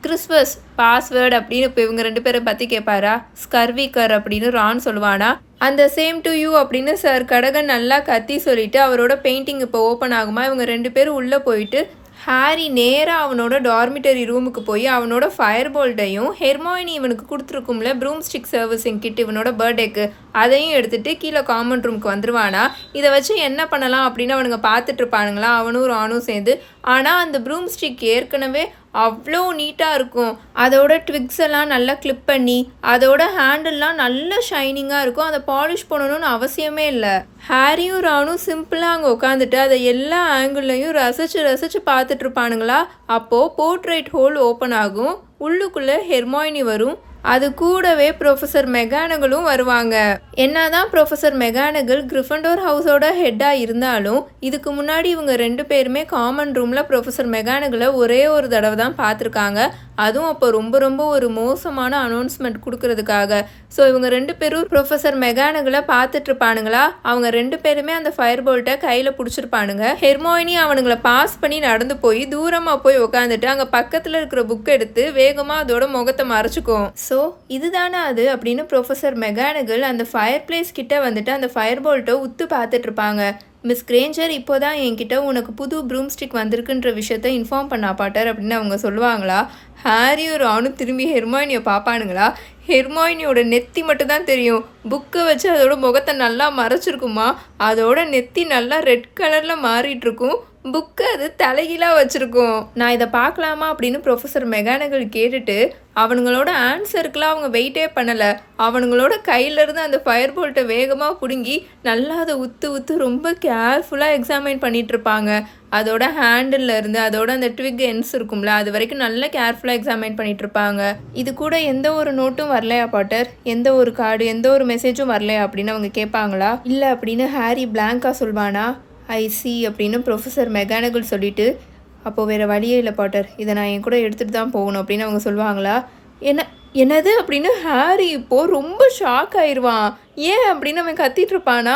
கிறிஸ்மஸ் பாஸ்வேர்டு அப்படின்னு இப்போ இவங்க 2 பேரை பற்றி கேட்பாரா? ஸ்கர்விக்கர் அப்படின்னு ரான் சொல்லுவானா? அந்த சேம் டு யூ அப்படின்னு சார் கடகன் நல்லா கத்தி சொல்லிட்டு அவரோட பெயிண்டிங் இப்போ ஓப்பன் ஆகுமா. இவங்க 2 பேரும் உள்ளே போயிட்டு ஹாரி நேராக அவனோட டார்மிட்டரி ரூமுக்கு போய் அவனோட ஃபயர் போல்ட்டையும் ஹெர்மாயினி இவனுக்கு கொடுத்துருக்கும்ல ப்ரூம் ஸ்டிக் சர்வீசிங் கிட் இவனோட பர்த்டேக்கு அதையும் எடுத்துகிட்டு கீழே காமன் ரூமுக்கு வந்துடுவானா. இதை வச்சு என்ன பண்ணலாம் அப்படின்னு அவனுங்க பார்த்துட்டு இருப்பானுங்களா அவனும் ரானும் சேர்ந்து. ஆனால் அந்த ப்ரூம் ஸ்டிக் ஏற்கனவே அவ்வளோ நீட்டாக இருக்கும். அதோட ட்விக்ஸ் எல்லாம் நல்லா கிளிப் பண்ணி அதோட ஹேண்டில்லாம் நல்ல ஷைனிங்காக இருக்கும். அதை பாலிஷ் பண்ணணும்னு அவசியமே இல்லை. ஹாரியும் ரானும் சிம்பிளாக அங்கே உட்காந்துட்டு அதை எல்லா ஆங்கிள்லையும் ரசித்து பார்த்துட்டு இருப்பானுங்களா. அப்போது போர்ட்ரைட் ஹோல் ஓப்பன் ஆகும். உள்ளுக்குள்ளே ஹெர்மாயினி வரும். அது கூடவே ப்ரொஃபஸர் மெகானகலும் வருவாங்க. என்னதான் ப்ரொஃபஸர் மெகானகல் கிரிஃபண்டோர் ஹவுஸோட ஹெட்டாக இருந்தாலும் இதுக்கு முன்னாடி இவங்க 2 பேருமே காமன் ரூமில் ப்ரொஃபஸர் மெகானகலை ஒரே ஒரு தடவை தான் பார்த்துருக்காங்க. அதுவும் அப்போ ரொம்ப ரொம்ப ஒரு மோசமான அனௌன்ஸ்மெண்ட் கொடுக்கறதுக்காக. ஸோ இவங்க 2 பேரும் ப்ரொஃபஸர் மெகானகலை பார்த்துட்டு இருப்பானுங்களா, அவங்க 2 பேருமே அந்த ஃபயர் போல்ட்டை கையில் பிடிச்சிருப்பானுங்க. ஹெர்மாயினி அவனுங்களை பாஸ் பண்ணி நடந்து போய் தூரமாக போய் உட்காந்துட்டு அங்கே பக்கத்தில் இருக்கிற புக் எடுத்து வேகமாக அதோட முகத்தை மறைச்சிக்கும். ஸோ இதுதானே அது அப்படின்னு ப்ரொஃபஸர் மெகானகல் அந்த ஃபயர் பிளேஸ் கிட்ட வந்துட்டு அந்த ஃபயர் போல்ட்டை உத்து பார்த்துட்டு இருப்பாங்க. மிஸ் கிரேஞ்சர் இப்போ தான் என்கிட்ட உனக்கு புது ப்ரூம்ஸ்டிக் வந்திருக்குன்ற விஷயத்த இன்ஃபார்ம் பண்ணா பாட்டர் அப்படின்னு அவங்க சொல்லுவாங்களா. ஹாரியும் ரானும் திரும்பி ஹெர்மாயினியை பார்ப்பானுங்களா. ஹெர்மாயினியோட நெத்தி மட்டும் தான் தெரியும். புக்கை வச்சு அதோட முகத்தை நல்லா மறைச்சிருக்குமா. அதோட நெத்தி நல்லா ரெட் கலரில் மாறிட்டு இருக்கும். புக்கை அது தலைகீழாக வச்சுருக்கும். நான் இதை பார்க்கலாமா அப்படின்னு ப்ரொஃபஸர் மெகானகல் கேட்டுட்டு அவனுங்களோட ஆன்சருக்குலாம் அவங்க வெயிட்டே பண்ணலை. அவனுங்களோட கையிலேருந்து அந்த ஃபயர் போல்ட்டை வேகமாக பிடுங்கி நல்லா அதை உத்து ரொம்ப கேர்ஃபுல்லாக எக்ஸாமைன் பண்ணிகிட்ருப்பாங்க. அதோட ஹேண்டில் இருந்து அதோட அந்த ட்விக் எண்ட்ஸ் இருக்கும்ல, அது வரைக்கும் நல்லா கேர்ஃபுல்லாக எக்ஸாமைன் பண்ணிகிட்ருப்பாங்க. இது கூட எந்த ஒரு நோட்டும் வரலையா பாட்டர், எந்த ஒரு கார்டு எந்த ஒரு மெசேஜும் வரலையா அப்படின்னு அவங்க கேட்பாங்களா. இல்லை அப்படின்னு ஹாரி பிளாங்காக சொல்வானா. ஐ சி அப்படின்னு ப்ரொஃபஸர் மெகானகல் சொல்லிவிட்டு அப்போது வேறு வழியே இல்லை பாட்டர், இதை நான் என் கூட எடுத்துகிட்டு தான் போகணும் அப்படின்னு அவங்க சொல்லுவாங்களா. என்னது அப்படின்னு ஹாரி இப்போது ரொம்ப ஷாக் ஆயிடுவான். ஏன் அப்படின்னு அவன் கத்திட்டு இருப்பானா.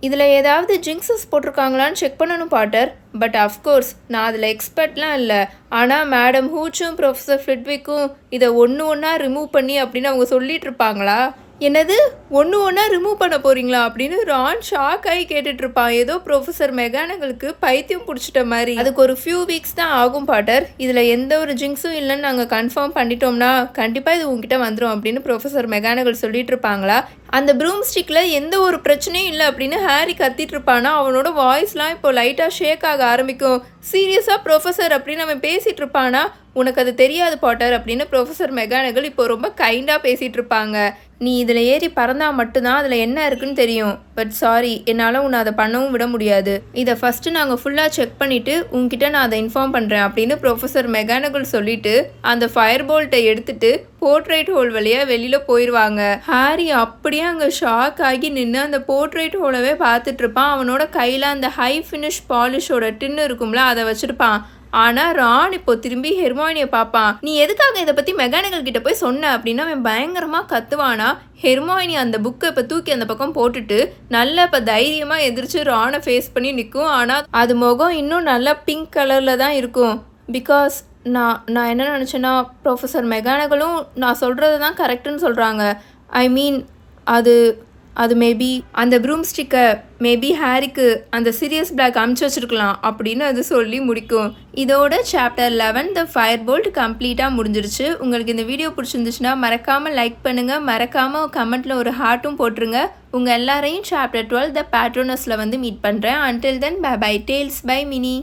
இதில் ஏதாவது ஜிங்ஸஸ் போட்டிருக்காங்களான்னு செக் பண்ணணும் பாட்டர். பட் அஃப்கோர்ஸ் நான் அதில் எக்ஸ்பர்ட்லாம் இல்லை. ஆனால் மேடம் ஹூச்சும் ப்ரொஃபஸர் ஃப்ளிட்விக்கும் இதை ஒன்றா ரிமூவ் பண்ணி அப்படின்னு அவங்க சொல்லிட்டு இருப்பாங்களா. என்னது ஒன்றா ரிமூவ் பண்ண போகிறீங்களா அப்படின்னு ரான் ஷாக் ஆகி கேட்டுட்ருப்பான். ஏதோ ப்ரொஃபஸர் மெகானகலுக்கு பைத்தியம் பிடிச்சிட்ட மாதிரி. அதுக்கு ஒரு ஃபியூ வீக்ஸ் தான் ஆகும் பாட்டர். இதில் எந்த ஒரு ஜிங்ஸும் இல்லைன்னு நாங்கள் கன்ஃபார்ம் பண்ணிட்டோம்னா கண்டிப்பாக இது உங்ககிட்ட வந்துடும் அப்படின்னு ப்ரொஃபஸர் மெகானகல் சொல்லிட்டு இருப்பாங்களா. அந்த ப்ரூம் ஸ்டிக்கில் எந்த ஒரு பிரச்சனையும் இல்லை அப்படின்னு ஹாரி கத்திட்டு இருப்பானா. அவனோட வாய்ஸ்லாம் இப்போ லைட்டாக ஷேக் ஆக ஆரம்பிக்கும். சீரியஸாக ப்ரொஃபஸர் அப்படின்னு அவன் பேசிகிட்டு இருப்பானா. உனக்கு அது தெரியாது பாட்டர் அப்படின்னு ப்ரொஃபஸர் மெகானகல் இப்போ ரொம்ப கைண்டாக பேசிகிட்டு இருப்பாங்க. நீ இதில் ஏறி பறந்தா மட்டும்தான் அதில் என்ன இருக்குன்னு தெரியும். பட் சாரி, என்னால் உன்னை அதை பண்ணவும் விட முடியாது. இதை ஃபஸ்ட்டு நாங்கள் ஃபுல்லாக செக் பண்ணிவிட்டு உங்ககிட்ட நான் அதை இன்ஃபார்ம் பண்ணுறேன் அப்படின்னு ப்ரொஃபஸர் மெகானகல் சொல்லிவிட்டு அந்த ஃபயர் போல்ட்டை எடுத்துகிட்டு போர்ட்ரைட் ஹோல் வழியாக வெளியில் போயிடுவாங்க. ஹாரி அப்படியே அங்கே ஷாக் ஆகி நின்று அந்த போர்ட்ரைட் ஹோலவே பார்த்துட்டு இருப்பான். அவனோட கையில் அந்த ஹை ஃபினிஷ் பாலிஷோட டின்னு இருக்கும்ல, அதை வச்சுருப்பான். ஆனால் ரான் இப்போ திரும்பி ஹெர்மாயினியை பார்ப்பான். நீ எதுக்காக இதை பற்றி மெகானகல் கிட்ட போய் சொன்ன அப்படின்னு அவன் பயங்கரமாக கத்துவானா. ஹெர்மாயினி அந்த புக்கை இப்போ தூக்கி அந்த பக்கம் போட்டுட்டு நல்லா இப்போ தைரியமாக எதிர்த்து ரானை ஃபேஸ் பண்ணி நிற்கும். ஆனால் அது முகம் இன்னும் நல்லா பிங்க் கலரில் தான் இருக்கும். பிகாஸ் நான் என்ன நினச்சேன்னா ப்ரொஃபஸர் மெகானகலும் நான் சொல்கிறது தான் கரெக்டுன்னு சொல்கிறாங்க. ஐ மீன் அது மேபி அந்த ப்ரூம் ஸ்டிக்கை மேபி ஹாரிக்கு அந்த சீரியஸ் பிளாக் அமுச்சு வச்சுருக்கலாம் அப்படின்னு அது சொல்லி முடிக்கும். இதோட சாப்டர் 11 த ஃபயர் போல்ட் கம்ப்ளீட்டாக முடிஞ்சிருச்சு. உங்களுக்கு இந்த வீடியோ பிடிச்சிருந்துச்சுன்னா மறக்காமல் லைக் பண்ணுங்கள். மறக்காமல் கமெண்ட்டில் ஒரு ஹார்ட்டும் போட்டுருங்க. உங்கள் எல்லாரையும் சாப்டர் 12 த பேட்ரோனஸில் வந்து மீட் பண்ணுறேன். Until then bye bye tales by mini.